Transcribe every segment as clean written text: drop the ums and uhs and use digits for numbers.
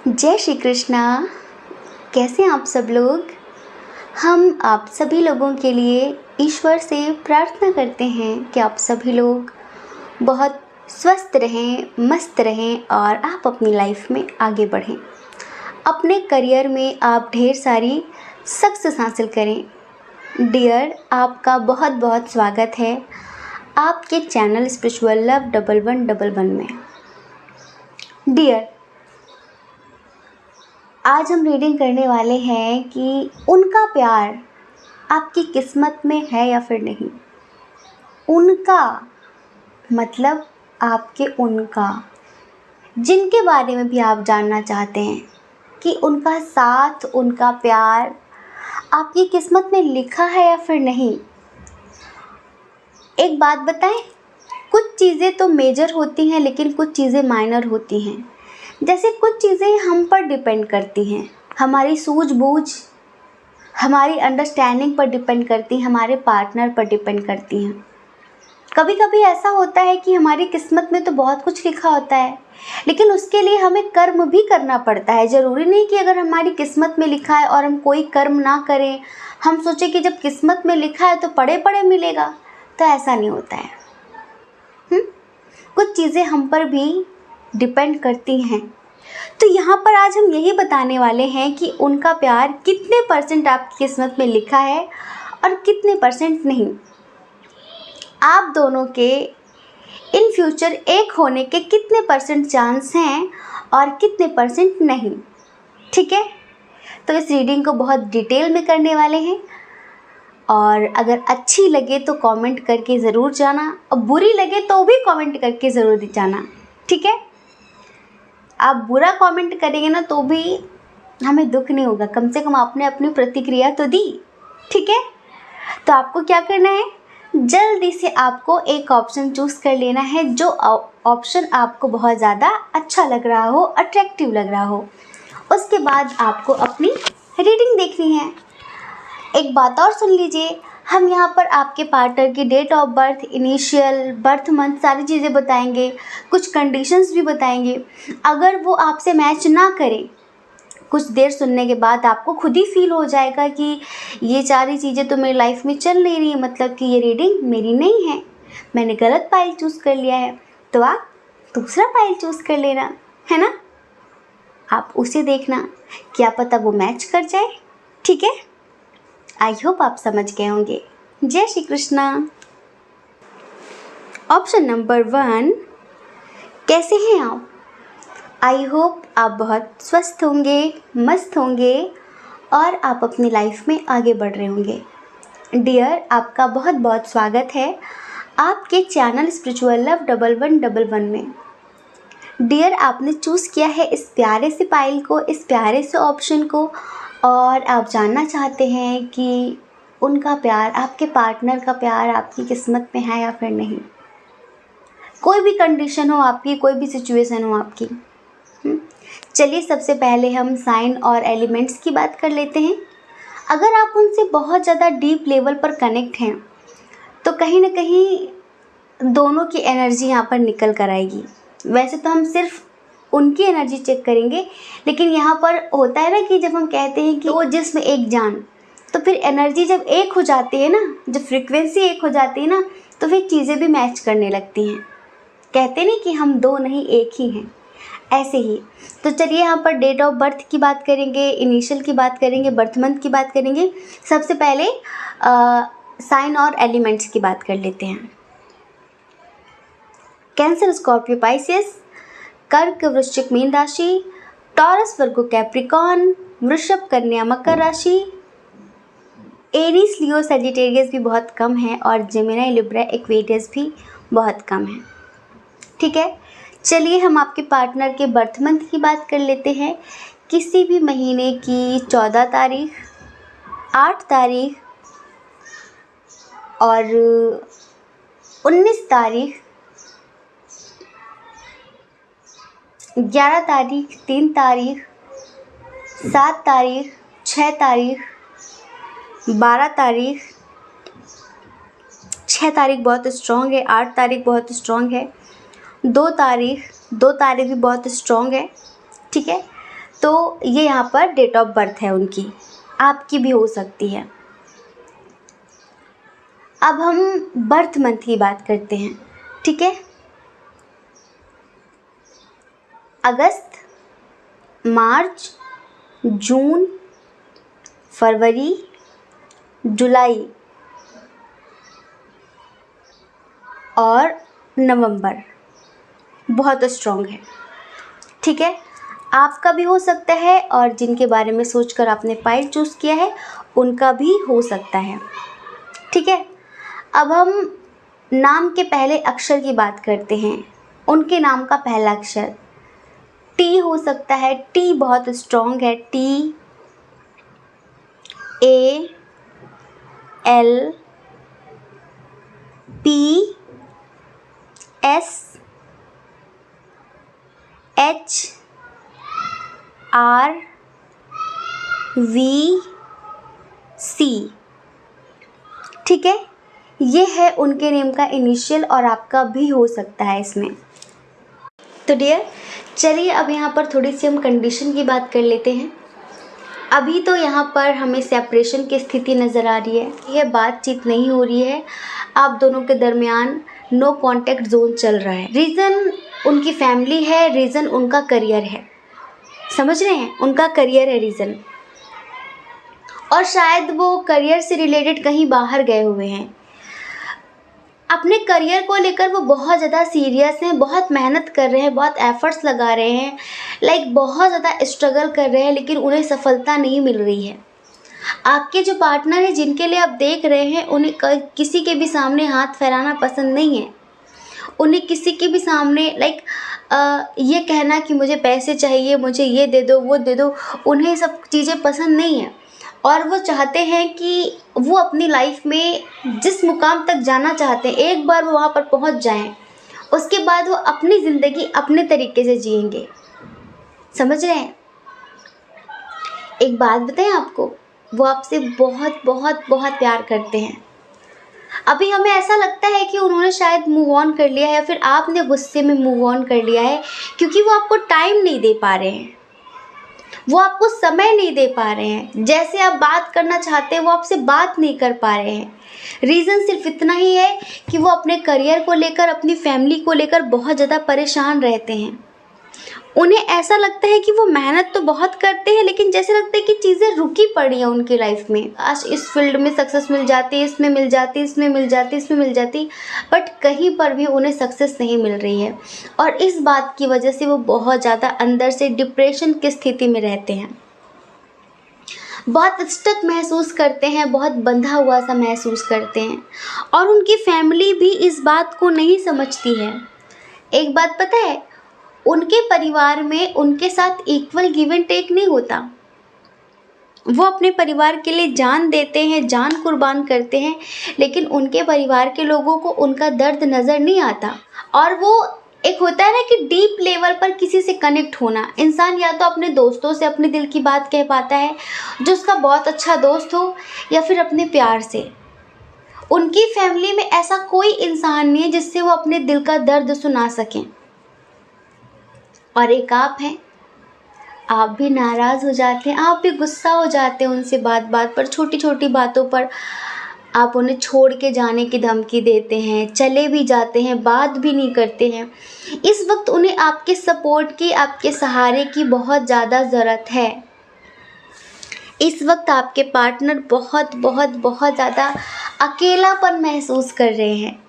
जय श्री कृष्णा। कैसे हैं आप सब लोग। हम आप सभी लोगों के लिए ईश्वर से प्रार्थना करते हैं कि आप सभी लोग बहुत स्वस्थ रहें, मस्त रहें और आप अपनी लाइफ में आगे बढ़ें। अपने करियर में आप ढेर सारी सक्सेस हासिल करें। डियर, आपका बहुत बहुत स्वागत है आपके चैनल स्पिरिचुअल लव 1111 में। डियर, आज हम रीडिंग करने वाले हैं कि उनका प्यार आपकी किस्मत में है या फिर नहीं। उनका मतलब आपके उनका, जिनके बारे में भी आप जानना चाहते हैं कि उनका साथ, उनका प्यार आपकी किस्मत में लिखा है या फिर नहीं। एक बात बताएं, कुछ चीज़ें तो मेजर होती हैं लेकिन कुछ चीज़ें माइनर होती हैं। जैसे कुछ चीज़ें हम पर डिपेंड करती हैं, हमारी सूझबूझ, हमारी अंडरस्टैंडिंग पर डिपेंड करती हैं, हमारे पार्टनर पर डिपेंड करती हैं। कभी कभी ऐसा होता है कि हमारी किस्मत में तो बहुत कुछ लिखा होता है लेकिन उसके लिए हमें कर्म भी करना पड़ता है। ज़रूरी नहीं कि अगर हमारी किस्मत में लिखा है और हम कोई कर्म ना करें, हम सोचें कि जब किस्मत में लिखा है तो पड़े पड़े मिलेगा, तो ऐसा नहीं होता है। कुछ चीज़ें हम पर भी डिपेंड करती हैं। तो यहाँ पर आज हम यही बताने वाले हैं कि उनका प्यार कितने परसेंट आपकी किस्मत में लिखा है और कितने परसेंट नहीं। आप दोनों के इन फ्यूचर एक होने के कितने परसेंट चांस हैं और कितने परसेंट नहीं। ठीक है, तो इस रीडिंग को बहुत डिटेल में करने वाले हैं और अगर अच्छी लगे तो कमेंट करके ज़रूर जाना और बुरी लगे तो भी कमेंट करके ज़रूर जाना। ठीक है, आप बुरा कमेंट करेंगे ना तो भी हमें दुख नहीं होगा, कम से कम आपने अपनी प्रतिक्रिया तो दी। ठीक है, तो आपको क्या करना है, जल्दी से आपको एक ऑप्शन चूज़ कर लेना है जो ऑप्शन आपको बहुत ज़्यादा अच्छा लग रहा हो, अट्रैक्टिव लग रहा हो। उसके बाद आपको अपनी रीडिंग देखनी है। एक बात और सुन लीजिए, हम यहाँ पर आपके पार्टनर की date of birth, initial, birth month, सारी चीज़ें बताएंगे, कुछ कंडीशंस भी बताएंगे। अगर वो आपसे मैच ना करे, कुछ देर सुनने के बाद आपको खुद ही फील हो जाएगा कि ये सारी चीज़ें तो मेरी लाइफ में चल नहीं रही है, मतलब कि ये रीडिंग मेरी नहीं है, मैंने गलत पाइल चूज़ कर लिया है, तो आप दूसरा पाइल चूज़ कर लेना, है ना। आप उसे देखना, क्या पता वो मैच कर जाए। ठीक है, आई होप आप समझ गए होंगे। जय श्री कृष्णा। ऑप्शन नंबर 1, कैसे हैं आप। आई होप आप बहुत स्वस्थ होंगे, मस्त होंगे और आप अपनी लाइफ में आगे बढ़ रहे होंगे। डियर, आपका बहुत बहुत स्वागत है आपके चैनल स्पिरिचुअल लव 1111 में। डियर, आपने चूज़ किया है इस प्यारे से पाइल को, इस प्यारे से ऑप्शन को, और आप जानना चाहते हैं कि उनका प्यार, आपके पार्टनर का प्यार आपकी किस्मत में है या फिर नहीं। कोई भी कंडीशन हो आपकी, कोई भी सिचुएशन हो आपकी। चलिए, सबसे पहले हम साइन और एलिमेंट्स की बात कर लेते हैं। अगर आप उनसे बहुत ज़्यादा डीप लेवल पर कनेक्ट हैं तो कहीं ना कहीं दोनों की एनर्जी यहाँ पर निकल कर आएगी। वैसे तो हम सिर्फ उनकी एनर्जी चेक करेंगे, लेकिन यहाँ पर होता है ना कि जब हम कहते हैं कि वो जिस्म एक जान, तो फिर एनर्जी जब एक हो जाती है ना, जब फ्रिक्वेंसी एक हो जाती है ना, तो फिर चीज़ें भी मैच करने लगती हैं। कहते नहीं कि हम दो नहीं एक ही हैं, ऐसे ही। तो चलिए, यहाँ पर डेट ऑफ बर्थ की बात करेंगे, इनिशियल की बात करेंगे, बर्थ मंथ की बात करेंगे। सबसे पहले साइन और एलिमेंट्स की बात कर लेते हैं। कैंसर, स्कॉर्पियो, पाइसेस, कर्क, वृश्चिक, मीन राशि, टॉरस, वर्गो, कैप्रिकॉर्न, वृषभ, कन्या, मकर राशि, एरीज, लियो, सजिटेरियस भी बहुत कम है और जेमिनी, लिब्रा, एक्वेरियस भी बहुत कम है। ठीक है, चलिए हम आपके पार्टनर के बर्थ मंथ की बात कर लेते हैं। किसी भी महीने की 14 तारीख, 8 तारीख और 19 तारीख, 11 तारीख, 3 तारीख, 7 तारीख, 6 तारीख, 12 तारीख, 6 तारीख बहुत स्ट्रॉन्ग है, 8 तारीख बहुत स्ट्रॉन्ग है, 2 तारीख भी बहुत स्ट्रॉन्ग है। ठीक है, तो ये यहाँ पर डेट ऑफ बर्थ है उनकी, आपकी भी हो सकती है। अब हम बर्थ मंथ की बात करते हैं, ठीक है। अगस्त, मार्च, जून, फरवरी, जुलाई और नवंबर बहुत स्ट्रॉन्ग है, ठीक है। आपका भी हो सकता है और जिनके बारे में सोचकर आपने पाइल चूज़ किया है उनका भी हो सकता है, ठीक है। अब हम नाम के पहले अक्षर की बात करते हैं। उनके नाम का पहला अक्षर टी हो सकता है। टी बहुत स्ट्रॉन्ग है। T, A, L, P, S, H, R, V, C, ठीक है। ये है उनके नेम का इनिशियल और आपका भी हो सकता है इसमें। तो डियर चलिए अब यहाँ पर थोड़ी सी हम कंडीशन की बात कर लेते हैं। अभी तो यहाँ पर हमें सेपरेशन की स्थिति नज़र आ रही है, यह बातचीत नहीं हो रही है, आप दोनों के दरमियान नो कांटेक्ट जोन चल रहा है। रीज़न उनकी फैमिली है, रीज़न उनका करियर है, समझ रहे हैं, उनका करियर है रीज़न, और शायद वो करियर से रिलेटेड कहीं बाहर गए हुए हैं। अपने करियर को लेकर वो बहुत ज़्यादा सीरियस हैं, बहुत मेहनत कर रहे हैं, बहुत एफर्ट्स लगा रहे हैं, बहुत ज़्यादा स्ट्रगल कर रहे हैं, लेकिन उन्हें सफलता नहीं मिल रही है। आपके जो पार्टनर हैं जिनके लिए आप देख रहे हैं उन्हें किसी के भी सामने हाथ फैलाना पसंद नहीं है। उन्हें किसी के भी सामने ये कहना कि मुझे पैसे चाहिए, मुझे ये दे दो, वो दे दो, उन्हें सब चीज़ें पसंद नहीं है। और वो चाहते हैं कि वो अपनी लाइफ में जिस मुकाम तक जाना चाहते हैं एक बार वो वहाँ पर पहुँच जाएं, उसके बाद वो अपनी ज़िंदगी अपने तरीके से जिएंगे, समझ रहे हैं। एक बात बताएं आपको, वो आपसे बहुत बहुत बहुत प्यार करते हैं। अभी हमें ऐसा लगता है कि उन्होंने शायद मूव ऑन कर लिया है या फिर आपने गुस्से में मूव ऑन कर लिया है, क्योंकि वो आपको टाइम नहीं दे पा रहे हैं, वो आपको समय नहीं दे पा रहे हैं। जैसे आप बात करना चाहते हैं वो आपसे बात नहीं कर पा रहे हैं। रीज़न सिर्फ इतना ही है कि वो अपने करियर को लेकर, अपनी फैमिली को लेकर बहुत ज़्यादा परेशान रहते हैं। उन्हें ऐसा लगता है कि वो मेहनत तो बहुत करते हैं, लेकिन जैसे लगता है कि चीज़ें रुकी पड़ी हैं उनकी लाइफ में। आज इस फील्ड में सक्सेस मिल जाती, इसमें मिल जाती, इसमें मिल जाती, इसमें मिल जाती, बट कहीं पर भी उन्हें सक्सेस नहीं मिल रही है। और इस बात की वजह से वो बहुत ज़्यादा अंदर से डिप्रेशन की स्थिति में रहते हैं, बहुत स्टक महसूस करते हैं, बहुत बंधा हुआ सा महसूस करते हैं। और उनकी फैमिली भी इस बात को नहीं समझती है। एक बात पता है, उनके परिवार में उनके साथ इक्वल गिव एंड टेक नहीं होता। वो अपने परिवार के लिए जान देते हैं, जान कुर्बान करते हैं, लेकिन उनके परिवार के लोगों को उनका दर्द नज़र नहीं आता। और वो एक होता है ना कि डीप लेवल पर किसी से कनेक्ट होना, इंसान या तो अपने दोस्तों से अपने दिल की बात कह पाता है, जो उसका बहुत अच्छा दोस्त हो, या फिर अपने प्यार से। उनकी फैमिली में ऐसा कोई इंसान नहीं है जिससे वो अपने दिल का दर्द सुना सकें। और एक आप हैं, आप भी नाराज़ हो जाते हैं, आप भी गुस्सा हो जाते हैं उनसे बात बात पर, छोटी छोटी बातों पर आप उन्हें छोड़ के जाने की धमकी देते हैं, चले भी जाते हैं, बात भी नहीं करते हैं। इस वक्त उन्हें आपके सपोर्ट की, आपके सहारे की बहुत ज़्यादा ज़रूरत है। इस वक्त आपके पार्टनर बहुत बहुत बहुत ज़्यादा अकेलापन महसूस कर रहे हैं।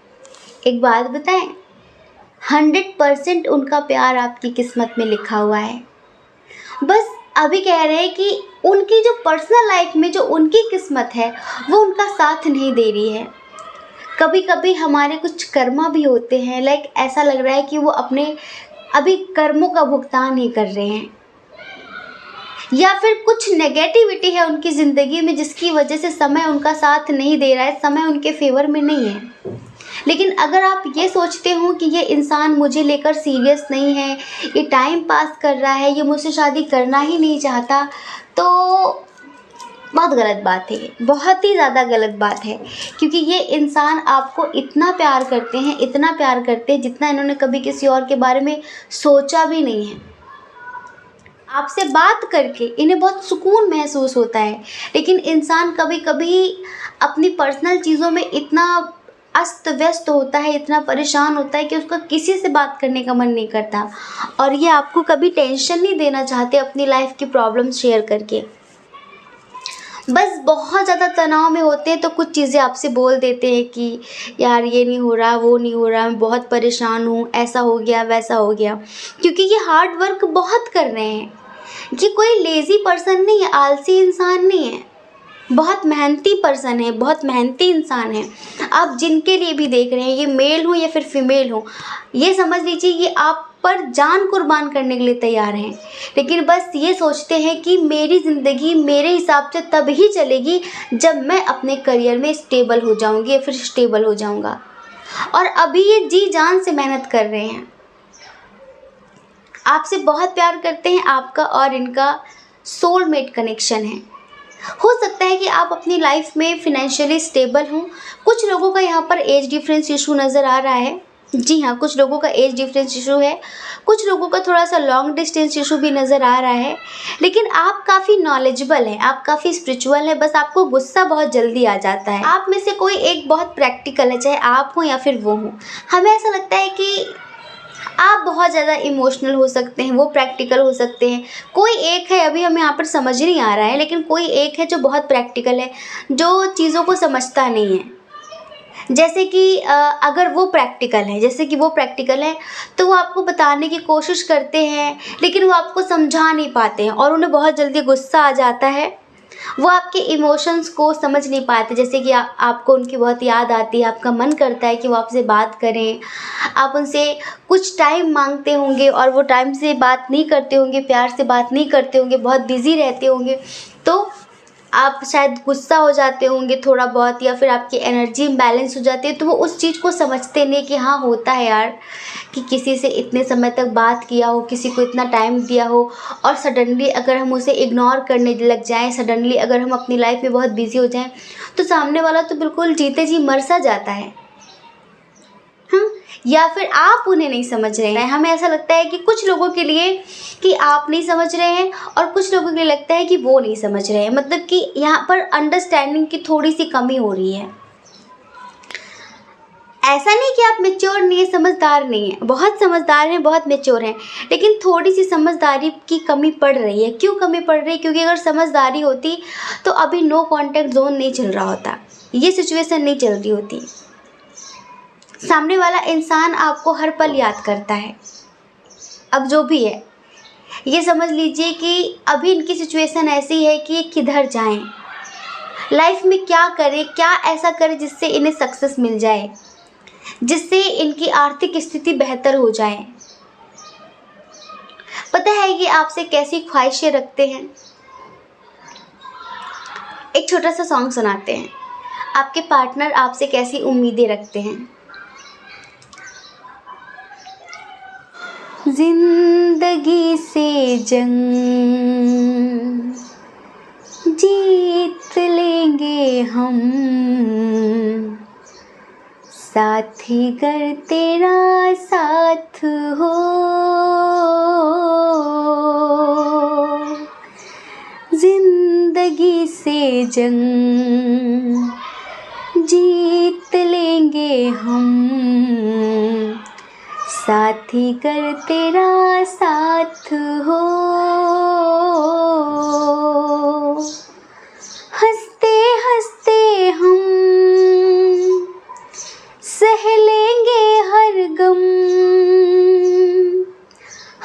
एक बात बताएं, 100% उनका प्यार आपकी किस्मत में लिखा हुआ है। बस अभी कह रहे हैं कि उनकी जो पर्सनल लाइफ में जो उनकी किस्मत है वो उनका साथ नहीं दे रही है। कभी कभी हमारे कुछ कर्मा भी होते हैं, ऐसा लग रहा है कि वो अपने अभी कर्मों का भुगतान नहीं कर रहे हैं, या फिर कुछ नेगेटिविटी है उनकी ज़िंदगी में जिसकी वजह से समय उनका साथ नहीं दे रहा है, समय उनके फेवर में नहीं है। लेकिन अगर आप ये सोचते हो कि ये इंसान मुझे लेकर सीरियस नहीं है, ये टाइम पास कर रहा है, ये मुझसे शादी करना ही नहीं चाहता, तो बहुत गलत बात है, बहुत ही ज़्यादा गलत बात है। क्योंकि ये इंसान आपको इतना प्यार करते हैं, इतना प्यार करते हैं, जितना इन्होंने कभी किसी और के बारे में सोचा भी नहीं है। आपसे बात करके इन्हें बहुत सुकून महसूस होता है। लेकिन इंसान कभी कभी अपनी पर्सनल चीज़ों में इतना अस्त व्यस्त होता है, इतना परेशान होता है कि उसका किसी से बात करने का मन नहीं करता, और ये आपको कभी टेंशन नहीं देना चाहते अपनी लाइफ की प्रॉब्लम शेयर करके। बस बहुत ज़्यादा तनाव में होते हैं तो कुछ चीज़ें आपसे बोल देते हैं कि यार ये नहीं हो रहा, वो नहीं हो रहा, मैं बहुत परेशान हूँ, ऐसा हो गया, वैसा हो गया। क्योंकि ये हार्ड वर्क बहुत कर रहे हैं, ये कोई लेज़ी पर्सन नहीं है, आलसी इंसान नहीं है, बहुत मेहनती पर्सन है, बहुत मेहनती इंसान है। आप जिनके लिए भी देख रहे हैं, ये मेल हो या फिर फीमेल हो, ये समझ लीजिए ये आप पर जान कुर्बान करने के लिए तैयार हैं। लेकिन बस ये सोचते हैं कि मेरी ज़िंदगी मेरे हिसाब से तब ही चलेगी जब मैं अपने करियर में स्टेबल हो जाऊंगी या फिर स्टेबल हो जाऊंगा। और अभी ये जी जान से मेहनत कर रहे हैं, आपसे बहुत प्यार करते हैं, आपका और इनका सोलमेट कनेक्शन है। हो सकता है कि आप अपनी लाइफ में फिनेंशियली स्टेबल हों। कुछ लोगों का यहाँ पर एज डिफरेंस इशू नज़र आ रहा है। जी हाँ, कुछ लोगों का एज डिफरेंस इशू है, कुछ लोगों का थोड़ा सा लॉन्ग डिस्टेंस इशू भी नज़र आ रहा है। लेकिन आप काफ़ी नॉलेजेबल हैं, आप काफ़ी स्पिरिचुअल हैं, बस आपको गुस्सा बहुत जल्दी आ जाता है। आप में से कोई एक बहुत प्रैक्टिकल है, चाहे आप हो या फिर वो हो। हमें ऐसा लगता है कि आप बहुत ज़्यादा इमोशनल हो सकते हैं, वो प्रैक्टिकल हो सकते हैं। कोई एक है, अभी हमें यहाँ पर समझ नहीं आ रहा है, लेकिन कोई एक है जो बहुत प्रैक्टिकल है, जो चीज़ों को समझता नहीं है। जैसे कि अगर वो प्रैक्टिकल है, जैसे कि वो प्रैक्टिकल है, तो वो आपको बताने की कोशिश करते हैं, लेकिन वो आपको समझा नहीं पाते हैं और उन्हें बहुत जल्दी गुस्सा आ जाता है। वो आपके इमोशंस को समझ नहीं पाते। जैसे कि आपको उनकी बहुत याद आती है, आपका मन करता है कि वो आपसे बात करें, आप उनसे कुछ टाइम मांगते होंगे और वो टाइम से बात नहीं करते होंगे, प्यार से बात नहीं करते होंगे, बहुत बिजी रहते होंगे, तो आप शायद गुस्सा हो जाते होंगे थोड़ा बहुत, या फिर आपकी एनर्जी इम्बैलेंस हो जाती है। तो वो उस चीज़ को समझते नहीं कि हाँ होता है यार, कि किसी से इतने समय तक बात किया हो, किसी को इतना टाइम दिया हो, और सडनली अगर हम उसे इग्नोर करने लग जाएं, सडनली अगर हम अपनी लाइफ में बहुत बिजी हो जाएं, तो सामने वाला तो बिल्कुल जीते जी मर सा जाता है। या फिर आप उन्हें नहीं समझ रहे हैं। हमें ऐसा लगता है कि कुछ लोगों के लिए कि आप नहीं समझ रहे हैं, और कुछ लोगों के लिए लगता है कि वो नहीं समझ रहे हैं। मतलब कि यहाँ पर अंडरस्टैंडिंग की थोड़ी सी कमी हो रही है। ऐसा नहीं कि आप मैच्योर नहीं है, समझदार नहीं है, बहुत समझदार हैं, बहुत मैच्योर हैं, लेकिन थोड़ी सी समझदारी की कमी पड़ रही है। क्यों कमी पड़ रही है? क्योंकि अगर समझदारी होती तो अभी नो कॉन्टैक्ट जोन नहीं चल रहा होता, ये सिचुएशन नहीं चल रही होती। सामने वाला इंसान आपको हर पल याद करता है। अब जो भी है, ये समझ लीजिए कि अभी इनकी सिचुएशन ऐसी है कि ये किधर जाएं, लाइफ में क्या करें, क्या ऐसा करें जिससे इन्हें सक्सेस मिल जाए, जिससे इनकी आर्थिक स्थिति बेहतर हो जाए। पता है कि आपसे कैसी ख्वाहिशें रखते हैं। एक छोटा सा सॉन्ग सुनाते हैं। आपके पार्टनर आपसे कैसी उम्मीदें रखते हैं। जिंदगी से जंग जीत लेंगे हम, साथी गर तेरा साथ हो। जिंदगी से जंग जीत लेंगे हम, साथी कर तेरा साथ हो। हंसते हंसते हम सह लेंगे हर गम,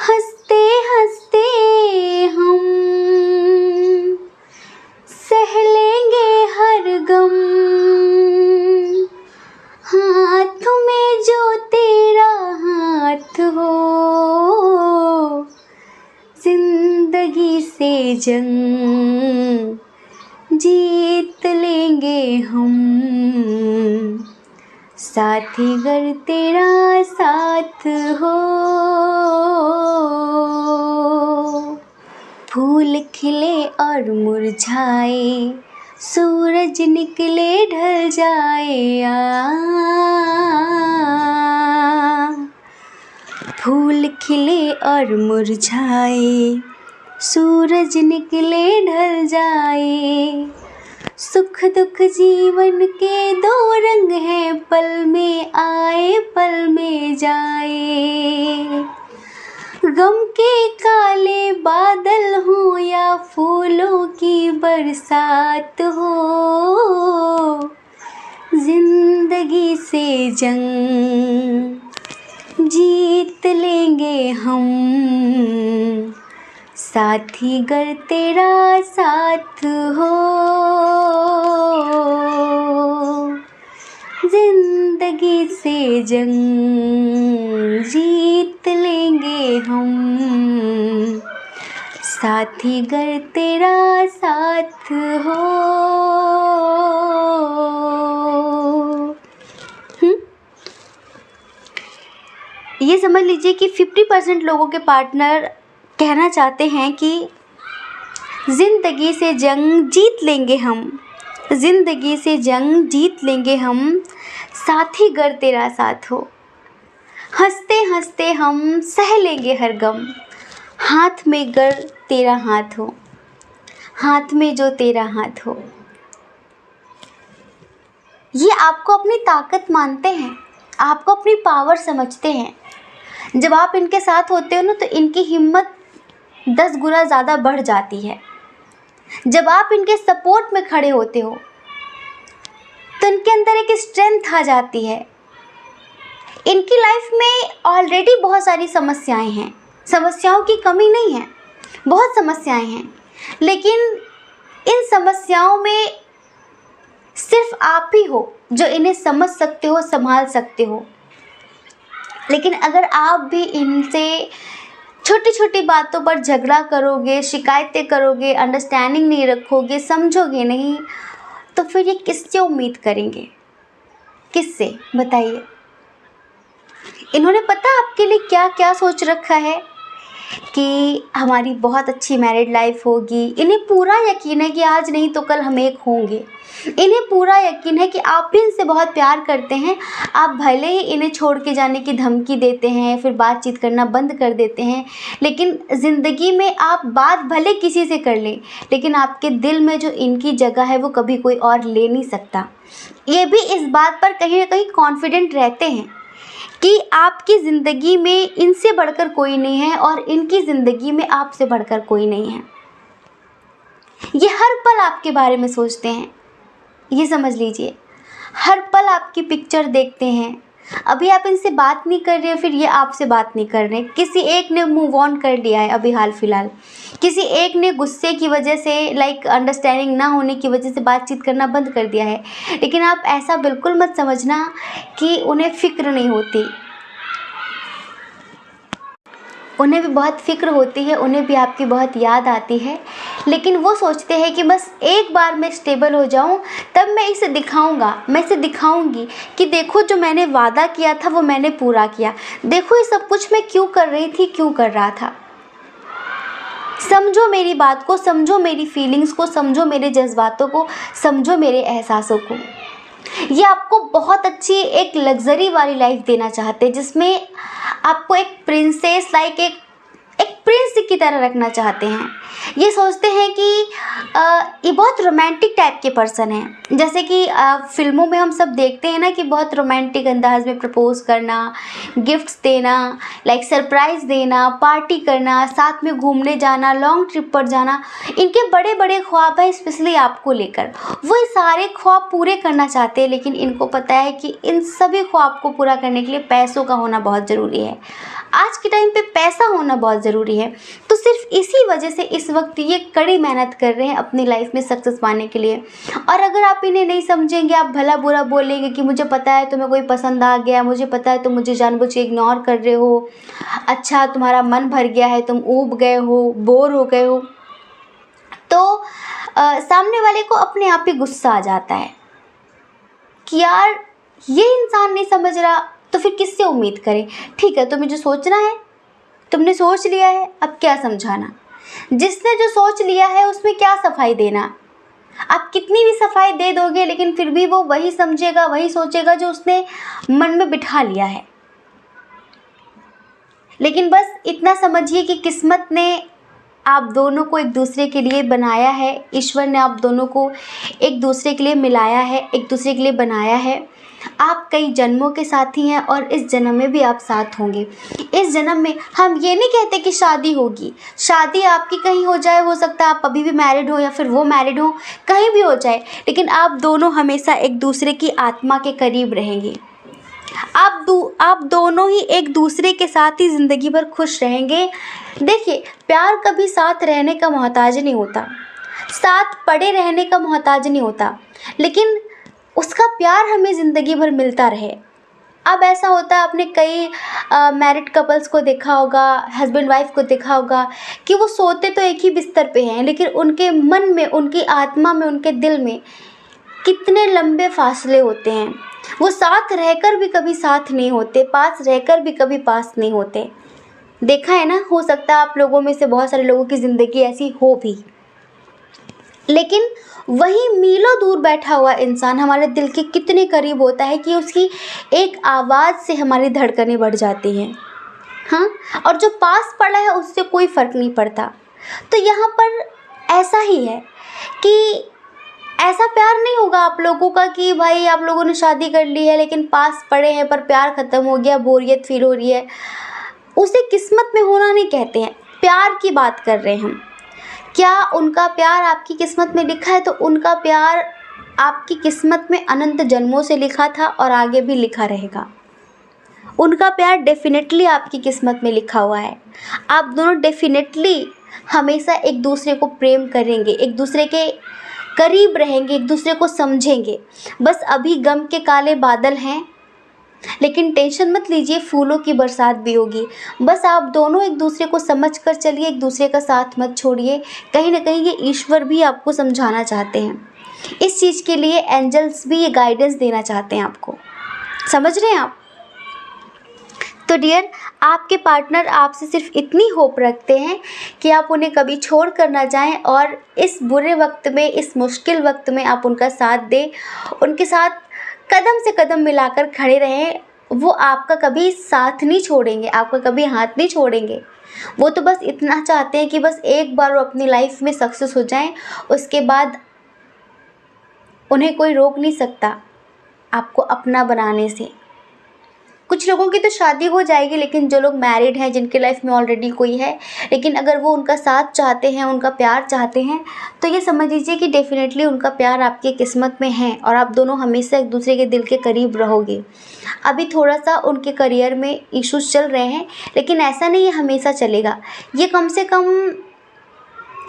हंसते हंसते हम सह लेंगे हर गम। हाथ में जो तेरा हाथ हो, जिंदगी से जंग जीत लेंगे हम, साथी गर तेरा साथ हो। फूल खिले और मुरझाए, सूरज निकले ढल जाए फूल खिले और मुरझाए, सूरज निकले ढल जाए, सुख दुख जीवन के दो रंग हैं, पल में आए पल में जाए। गम के काले बादल हो या फूलों की बरसात हो, जिंदगी से जंग जीत लेंगे हम, साथी गर तेरा साथ हो। जिंदगी से जंग जीत लेंगे हम, साथी गर तेरा साथ हो। ये समझ लीजिए कि 50% लोगों के पार्टनर कहना चाहते हैं कि जिंदगी से जंग जीत लेंगे हम, जिंदगी से जंग जीत लेंगे हम, साथी गर तेरा साथ हो। हंसते हंसते हम सह लेंगे हर गम, हाथ में गर तेरा हाथ हो, हाथ में जो तेरा हाथ हो। ये आपको अपनी ताकत मानते हैं, आपको अपनी पावर समझते हैं। जब आप इनके साथ होते हो ना तो इनकी हिम्मत 10 गुना ज़्यादा बढ़ जाती है। जब आप इनके सपोर्ट में खड़े होते हो तो इनके अंदर एक स्ट्रेंथ आ जाती है। इनकी लाइफ में ऑलरेडी बहुत सारी समस्याएं हैं, समस्याओं की कमी नहीं है, बहुत समस्याएं हैं, लेकिन इन समस्याओं में सिर्फ आप ही हो जो इन्हें समझ सकते हो, संभाल सकते हो। लेकिन अगर आप भी इनसे छोटी छोटी बातों पर झगड़ा करोगे, शिकायतें करोगे, अंडरस्टैंडिंग नहीं रखोगे, समझोगे नहीं, तो फिर ये किससे उम्मीद करेंगे? किससे बताइए? इन्होंने पता आपके लिए क्या क्या सोच रखा है कि हमारी बहुत अच्छी मैरिड लाइफ होगी। इन्हें पूरा यकीन है कि आज नहीं तो कल हम एक होंगे। इन्हें पूरा यकीन है कि आप भी इनसे बहुत प्यार करते हैं। आप भले ही इन्हें छोड़ के जाने की धमकी देते हैं, फिर बातचीत करना बंद कर देते हैं, लेकिन ज़िंदगी में आप बात भले किसी से कर लें, लेकिन आपके दिल में जो इनकी जगह है वो कभी कोई और ले नहीं सकता। ये भी इस बात पर कहीं ना कहीं कॉन्फिडेंट रहते हैं कि आपकी ज़िंदगी में इनसे बढ़कर कोई नहीं है और इनकी ज़िंदगी में आपसे बढ़कर कोई नहीं है। ये हर पल आपके बारे में सोचते हैं, ये समझ लीजिए। हर पल आपकी पिक्चर देखते हैं। अभी आप इनसे बात नहीं कर रहे हैं, फिर ये आपसे बात नहीं कर रहे। किसी एक ने मूव ऑन कर लिया है अभी हाल फिलहाल, किसी एक ने गुस्से की वजह से, अंडरस्टैंडिंग ना होने की वजह से बातचीत करना बंद कर दिया है। लेकिन आप ऐसा बिल्कुल मत समझना कि उन्हें फ़िक्र नहीं होती। उन्हें भी बहुत फ़िक्र होती है, उन्हें भी आपकी बहुत याद आती है, लेकिन वो सोचते हैं कि बस एक बार मैं स्टेबल हो जाऊं, तब मैं इसे दिखाऊंगा, मैं इसे दिखाऊंगी कि देखो जो मैंने वादा किया था वो मैंने पूरा किया। देखो ये सब कुछ मैं क्यों कर रही थी, क्यों कर रहा था। समझो मेरी बात को, समझो मेरी फीलिंग्स को, समझो मेरे जज्बातों को, समझो मेरे एहसासों को। ये आपको बहुत अच्छी एक लग्जरी वाली लाइफ देना चाहते हैं, जिसमें आपको एक प्रिंसेस एक प्रिंस की तरह रखना चाहते हैं। ये सोचते हैं कि ये बहुत रोमांटिक टाइप के पर्सन हैं। जैसे कि फिल्मों में हम सब देखते हैं ना कि बहुत रोमांटिक अंदाज में प्रपोज करना, गिफ्ट्स देना, सरप्राइज़ देना, पार्टी करना, साथ में घूमने जाना, लॉन्ग ट्रिप पर जाना। इनके बड़े बड़े ख्वाब हैं स्पेशली आपको लेकर। वो ये सारे ख्वाब पूरे करना चाहते हैं, लेकिन इनको पता है कि इन सभी ख्वाब को पूरा करने के लिए पैसों का होना बहुत ज़रूरी है। आज के टाइम पे पैसा होना बहुत ज़रूरी है। तो सिर्फ इसी वजह से इस वक्त ये कड़ी मेहनत कर रहे हैं अपनी लाइफ में सक्सेस पाने के लिए। और अगर आप इन्हें नहीं समझेंगे, आप भला बुरा बोलेंगे कि मुझे पता है तुम्हें कोई पसंद आ गया, मुझे पता है तुम मुझे जानबूझ के इग्नोर कर रहे हो, अच्छा तुम्हारा मन भर गया है, तुम ऊब गए हो, बोर हो गए हो, तो सामने वाले को अपने आप ही गुस्सा आ जाता है कि यार ये इंसान नहीं समझ रहा, तो फिर किससे उम्मीद करें। ठीक है, तुम्हें जो सोचना है तुमने सोच लिया है, अब क्या समझाना। जिसने जो सोच लिया है उसमें क्या सफाई देना। आप कितनी भी सफाई दे दोगे, लेकिन फिर भी वो वही समझेगा, वही सोचेगा जो उसने मन में बिठा लिया है। लेकिन बस इतना समझिए कि किस्मत ने आप दोनों को एक दूसरे के लिए बनाया है, ईश्वर ने आप दोनों को एक दूसरे के लिए मिलाया है, एक दूसरे के लिए बनाया है। आप कई जन्मों के साथी हैं और इस जन्म में भी आप साथ होंगे। इस जन्म में हम ये नहीं कहते कि शादी होगी, शादी आपकी कहीं हो जाए, हो सकता है आप अभी भी मैरिड हो या फिर वो मैरिड हो, कहीं भी हो जाए, लेकिन आप दोनों हमेशा एक दूसरे की आत्मा के करीब रहेंगे। आप दोनों ही एक दूसरे के साथ ही ज़िंदगी भर खुश रहेंगे। देखिए, प्यार कभी साथ रहने का मोहताज नहीं होता, साथ पड़े रहने का मोहताज नहीं होता, लेकिन उसका प्यार हमें ज़िंदगी भर मिलता रहे। अब ऐसा होता है, आपने कई मैरिड कपल्स को देखा होगा, हस्बैंड वाइफ को देखा होगा कि वो सोते तो एक ही बिस्तर पे हैं, लेकिन उनके मन में, उनकी आत्मा में, उनके दिल में कितने लंबे फासले होते हैं। वो साथ रहकर भी कभी साथ नहीं होते, पास रहकर भी कभी पास नहीं होते। देखा है ना, हो सकता है आप लोगों में से बहुत सारे लोगों की ज़िंदगी ऐसी हो भी, लेकिन वही मीलों दूर बैठा हुआ इंसान हमारे दिल के कितने करीब होता है कि उसकी एक आवाज़ से हमारी धड़कनें बढ़ जाती हैं। हाँ, और जो पास पड़ा है उससे कोई फ़र्क नहीं पड़ता। तो यहाँ पर ऐसा ही है कि ऐसा प्यार नहीं होगा आप लोगों का कि भाई आप लोगों ने शादी कर ली है लेकिन पास पड़े हैं पर प्यार ख़त्म हो गया, बोरियत फील हो रही है। उसे किस्मत में होना नहीं कहते हैं, प्यार की बात कर रहे हैं हम। क्या उनका प्यार आपकी किस्मत में लिखा है? तो उनका प्यार आपकी किस्मत में अनंत जन्मों से लिखा था और आगे भी लिखा रहेगा। उनका प्यार डेफिनेटली आपकी किस्मत में लिखा हुआ है। आप दोनों डेफिनेटली हमेशा एक दूसरे को प्रेम करेंगे, एक दूसरे के करीब रहेंगे, एक दूसरे को समझेंगे। बस अभी गम के काले बादल हैं, लेकिन टेंशन मत लीजिए, फूलों की बरसात भी होगी। बस आप दोनों एक दूसरे को समझ कर चलिए, एक दूसरे का साथ मत छोड़िए। कहीं ना कहीं ये ईश्वर भी आपको समझाना चाहते हैं, इस चीज़ के लिए एंजल्स भी ये गाइडेंस देना चाहते हैं आपको। समझ रहे हैं आप? तो डियर, आपके पार्टनर आपसे सिर्फ इतनी होप रखते हैं कि आप उन्हें कभी छोड़ कर ना जाएं और इस बुरे वक्त में, इस मुश्किल वक्त में आप उनका साथ दें, उनके साथ कदम से कदम मिलाकर खड़े रहें। वो आपका कभी साथ नहीं छोड़ेंगे, आपका कभी हाथ नहीं छोड़ेंगे। वो तो बस इतना चाहते हैं कि बस एक बार वो अपनी लाइफ में सक्सेस हो जाएं, उसके बाद उन्हें कोई रोक नहीं सकता आपको अपना बनाने से। कुछ लोगों की तो शादी हो जाएगी, लेकिन जो लोग मैरिड हैं, जिनके लाइफ में ऑलरेडी कोई है, लेकिन अगर वो उनका साथ चाहते हैं, उनका प्यार चाहते हैं, तो ये समझ लीजिए कि डेफिनेटली उनका प्यार आपकी किस्मत में है और आप दोनों हमेशा एक दूसरे के दिल के करीब रहोगे। अभी थोड़ा सा उनके करियर में इश्यूज चल रहे हैं, लेकिन ऐसा नहीं है हमेशा चलेगा। ये कम से कम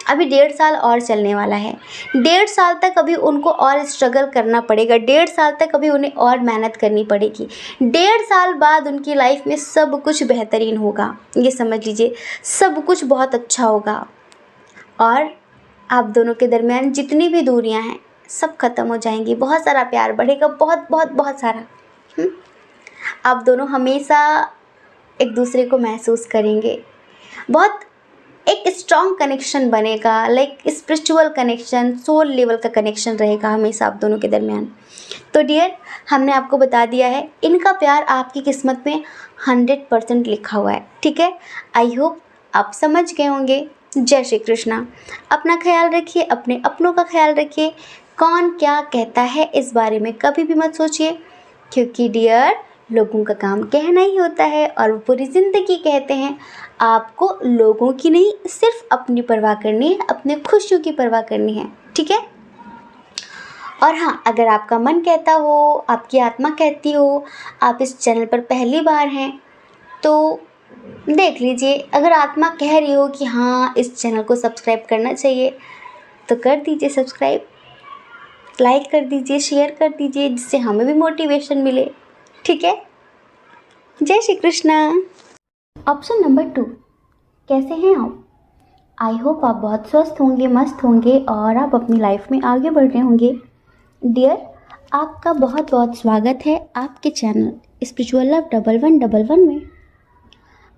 अभी 1.5 साल और चलने वाला है। 1.5 साल तक अभी उनको और स्ट्रगल करना पड़ेगा, 1.5 साल तक अभी उन्हें और मेहनत करनी पड़ेगी। 1.5 साल बाद उनकी लाइफ में सब कुछ बेहतरीन होगा, ये समझ लीजिए, सब कुछ बहुत अच्छा होगा। और आप दोनों के दरमियान जितनी भी दूरियां हैं सब ख़त्म हो जाएंगी, बहुत सारा प्यार बढ़ेगा, बहुत बहुत बहुत सारा। आप दोनों हमेशा एक दूसरे को महसूस करेंगे, बहुत एक स्ट्रॉन्ग कनेक्शन बनेगा, like spiritual connection, soul level का कनेक्शन रहेगा हमेशा आप दोनों के दरमियान। तो डियर, हमने आपको बता दिया है, इनका प्यार आपकी किस्मत में 100% लिखा हुआ है। ठीक है, आई होप आप समझ गए होंगे। जय श्री कृष्णा। अपना ख्याल रखिए, अपने अपनों का ख्याल रखिए। कौन क्या कहता है इस बारे में कभी भी मत सोचिए, क्योंकि डियर, लोगों का काम कहना ही होता है और वो पूरी ज़िंदगी कहते हैं। आपको लोगों की नहीं, सिर्फ अपनी परवाह करनी है, अपने खुशियों की परवाह करनी है। ठीक है? और हाँ, अगर आपका मन कहता हो, आपकी आत्मा कहती हो, आप इस चैनल पर पहली बार हैं, तो देख लीजिए। अगर आत्मा कह रही हो कि हाँ, इस चैनल को सब्सक्राइब करना चाहिए, तो कर दीजिए सब्सक्राइब, लाइक कर दीजिए, शेयर कर दीजिए, जिससे हमें भी मोटिवेशन मिले। ठीक है? जय श्री कृष्णा। ऑप्शन नंबर 2, कैसे हैं आप? आई होप आप बहुत स्वस्थ होंगे, मस्त होंगे और आप अपनी लाइफ में आगे बढ़ रहे होंगे। डियर, आपका बहुत बहुत स्वागत है आपके चैनल स्पिरिचुअल लव 1111 में।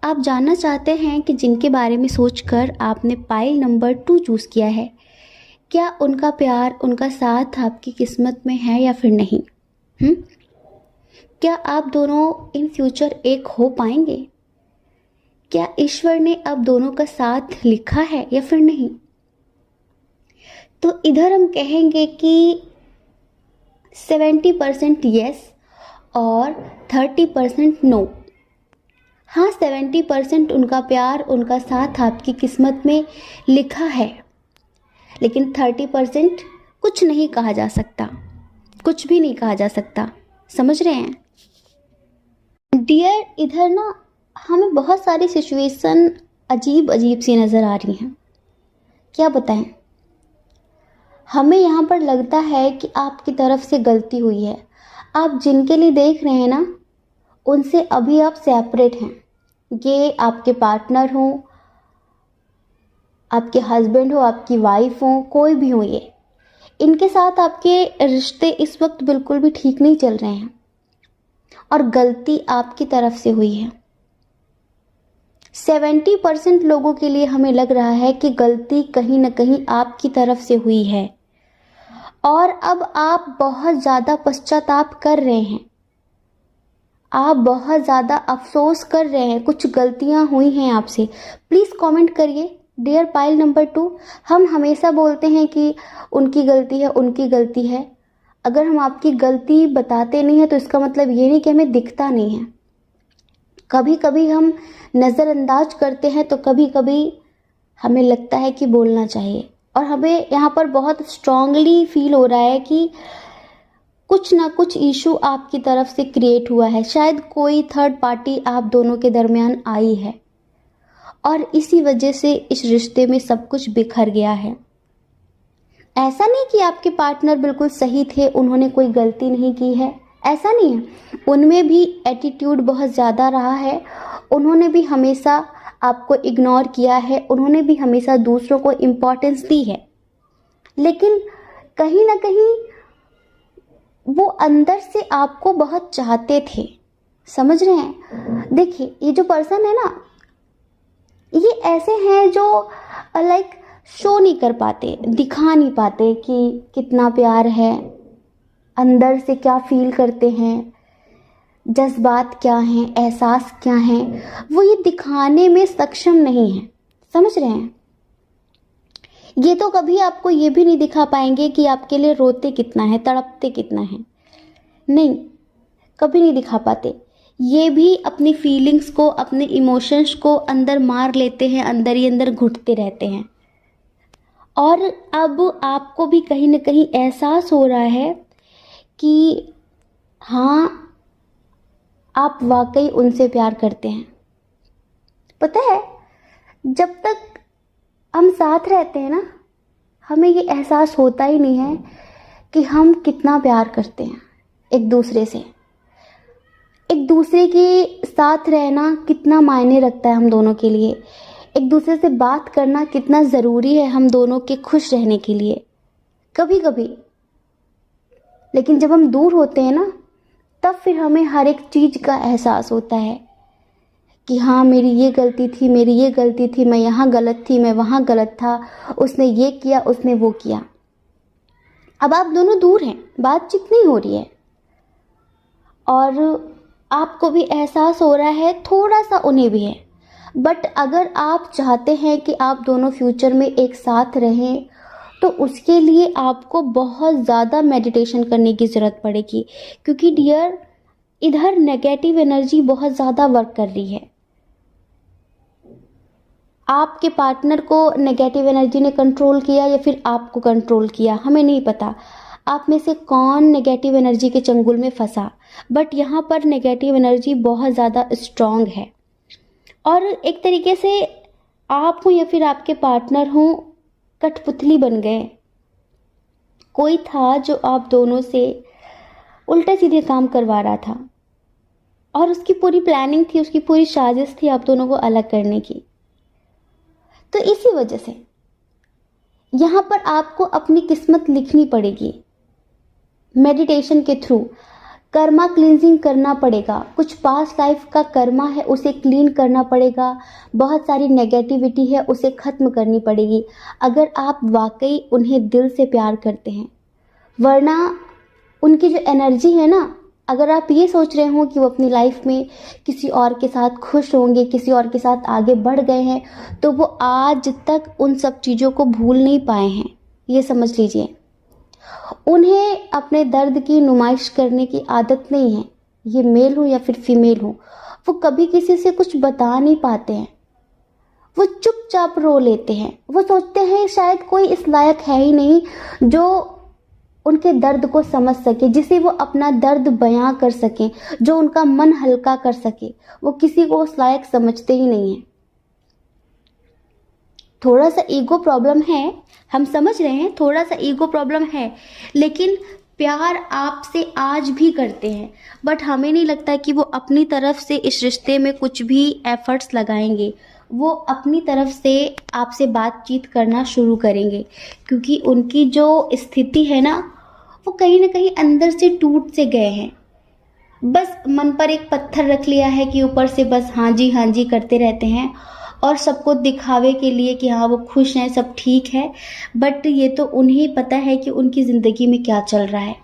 आप जानना चाहते हैं कि जिनके बारे में सोचकर आपने पाइल नंबर 2 चूज़ किया है, क्या उनका प्यार, उनका साथ आपकी किस्मत में है या फिर नहीं? क्या आप दोनों इन फ्यूचर एक हो पाएंगे? क्या ईश्वर ने अब दोनों का साथ लिखा है या फिर नहीं? तो इधर हम कहेंगे कि 70% यस और 30% नो। हाँ, 70% उनका प्यार, उनका साथ आपकी किस्मत में लिखा है, लेकिन 30% कुछ नहीं कहा जा सकता, कुछ भी नहीं कहा जा सकता। समझ रहे हैं डियर? इधर ना हमें बहुत सारी सिचुएशन अजीब अजीब सी नज़र आ रही हैं। क्या बताएं, हमें यहाँ पर लगता है कि आपकी तरफ से गलती हुई है। आप जिनके लिए देख रहे हैं ना, उनसे अभी आप सेपरेट हैं। ये आपके पार्टनर हो, आपके हस्बैंड हो, आपकी वाइफ हो, कोई भी हो, ये इनके साथ आपके रिश्ते इस वक्त बिल्कुल भी ठीक नहीं चल रहे हैं और गलती आपकी तरफ से हुई है। 70% लोगों के लिए हमें लग रहा है कि गलती कहीं ना कहीं आपकी तरफ से हुई है और अब आप बहुत ज़्यादा पश्चाताप कर रहे हैं, आप बहुत ज़्यादा अफसोस कर रहे हैं, कुछ गलतियां हुई हैं आपसे। प्लीज़ कमेंट करिए डियर पाइल नंबर 2। हम हमेशा बोलते हैं कि उनकी गलती है, उनकी गलती है। अगर हम आपकी गलती बताते नहीं हैं तो इसका मतलब ये नहीं कि हमें दिखता नहीं है। कभी कभी हम नज़रअंदाज करते हैं, तो कभी कभी हमें लगता है कि बोलना चाहिए। और हमें यहाँ पर बहुत स्ट्रांगली फील हो रहा है कि कुछ ना कुछ इशू आपकी तरफ से क्रिएट हुआ है। शायद कोई थर्ड पार्टी आप दोनों के दरमियान आई है और इसी वजह से इस रिश्ते में सब कुछ बिखर गया है। ऐसा नहीं कि आपके पार्टनर बिल्कुल सही थे, उन्होंने कोई गलती नहीं की है, ऐसा नहीं है। उनमें भी एटीट्यूड बहुत ज़्यादा रहा है, उन्होंने भी हमेशा आपको इग्नोर किया है, उन्होंने भी हमेशा दूसरों को इम्पोर्टेंस दी है। लेकिन कहीं ना कहीं वो अंदर से आपको बहुत चाहते थे। समझ रहे हैं? देखिए, ये जो पर्सन है ना, ये ऐसे हैं जो लाइक शो नहीं कर पाते, दिखा नहीं पाते कि कितना प्यार है, अंदर से क्या फील करते हैं, जज्बात क्या हैं, एहसास क्या हैं, वो ये दिखाने में सक्षम नहीं है। समझ रहे हैं? ये तो कभी आपको ये भी नहीं दिखा पाएंगे कि आपके लिए रोते कितना है, तड़पते कितना है, नहीं, कभी नहीं दिखा पाते। ये भी अपनी फीलिंग्स को, अपने इमोशंस को अंदर मार लेते हैं, अंदर ही अंदर घुटते रहते हैं। और अब आपको भी कहीं ना कहीं एहसास हो रहा है कि हाँ, आप वाकई उनसे प्यार करते हैं। पता है, जब तक हम साथ रहते हैं ना, हमें ये एहसास होता ही नहीं है कि हम कितना प्यार करते हैं एक दूसरे से। एक दूसरे के साथ रहना कितना मायने रखता है हम दोनों के लिए, एक दूसरे से बात करना कितना ज़रूरी है हम दोनों के खुश रहने के लिए कभी कभी। लेकिन जब हम दूर होते हैं ना, तब फिर हमें हर एक चीज़ का एहसास होता है कि हाँ, मेरी ये गलती थी, मेरी ये गलती थी, मैं यहाँ गलत थी, मैं वहाँ गलत था, उसने ये किया, उसने वो किया। अब आप दोनों दूर हैं, बातचीत नहीं हो रही है और आपको भी एहसास हो रहा है, थोड़ा सा उन्हें भी है। बट अगर आप चाहते हैं कि आप दोनों फ्यूचर में एक साथ रहें, तो उसके लिए आपको बहुत ज़्यादा मेडिटेशन करने की ज़रूरत पड़ेगी, क्योंकि डियर, इधर नेगेटिव एनर्जी बहुत ज़्यादा वर्क कर रही है। आपके पार्टनर को नेगेटिव एनर्जी ने कंट्रोल किया या फिर आपको कंट्रोल किया, हमें नहीं पता। आप में से कौन नेगेटिव एनर्जी के चंगुल में फंसा, बट यहाँ पर नेगेटिव एनर्जी बहुत ज़्यादा स्ट्रॉन्ग है। और एक तरीके से आप हो या फिर आपके पार्टनर हो, कठपुतली बन गए। कोई था जो आप दोनों से उल्टे सीधे काम करवा रहा था और उसकी पूरी प्लानिंग थी, उसकी पूरी साजिश थी आप दोनों को अलग करने की। तो इसी वजह से यहाँ पर आपको अपनी किस्मत लिखनी पड़ेगी मेडिटेशन के थ्रू। कर्मा क्लींजिंग करना पड़ेगा, कुछ पास्ट लाइफ का कर्मा है उसे क्लीन करना पड़ेगा, बहुत सारी नेगेटिविटी है उसे ख़त्म करनी पड़ेगी, अगर आप वाकई उन्हें दिल से प्यार करते हैं। वरना उनकी जो एनर्जी है ना, अगर आप ये सोच रहे हो कि वो अपनी लाइफ में किसी और के साथ खुश होंगे, किसी और के साथ आगे बढ़ गए हैं, तो वो आज तक उन सब चीज़ों को भूल नहीं पाए हैं। ये समझ लीजिए, उन्हें अपने दर्द की नुमाइश करने की आदत नहीं है। ये मेल हो या फिर फीमेल हो, वो कभी किसी से कुछ बता नहीं पाते हैं। वो चुपचाप रो लेते हैं। वो सोचते हैं शायद कोई इस लायक है ही नहीं जो उनके दर्द को समझ सके, जिसे वो अपना दर्द बयां कर सके, जो उनका मन हल्का कर सके। वो किसी को उस लायक समझते ही नहीं है। थोड़ा सा ईगो प्रॉब्लम है, हम समझ रहे हैं, थोड़ा सा ईगो प्रॉब्लम है, लेकिन प्यार आपसे आज भी करते हैं। बट हमें नहीं लगता कि वो अपनी तरफ से इस रिश्ते में कुछ भी एफर्ट्स लगाएंगे। वो अपनी तरफ से आपसे बातचीत करना शुरू करेंगे, क्योंकि उनकी जो स्थिति है ना, वो कहीं ना कहीं अंदर से टूट से गए हैं। बस मन पर एक पत्थर रख लिया है कि ऊपर से बस हाँ जी करते रहते हैं, और सबको दिखावे के लिए कि हाँ वो खुश हैं, सब ठीक है। बट ये तो उन्हें पता है कि उनकी ज़िंदगी में क्या चल रहा है।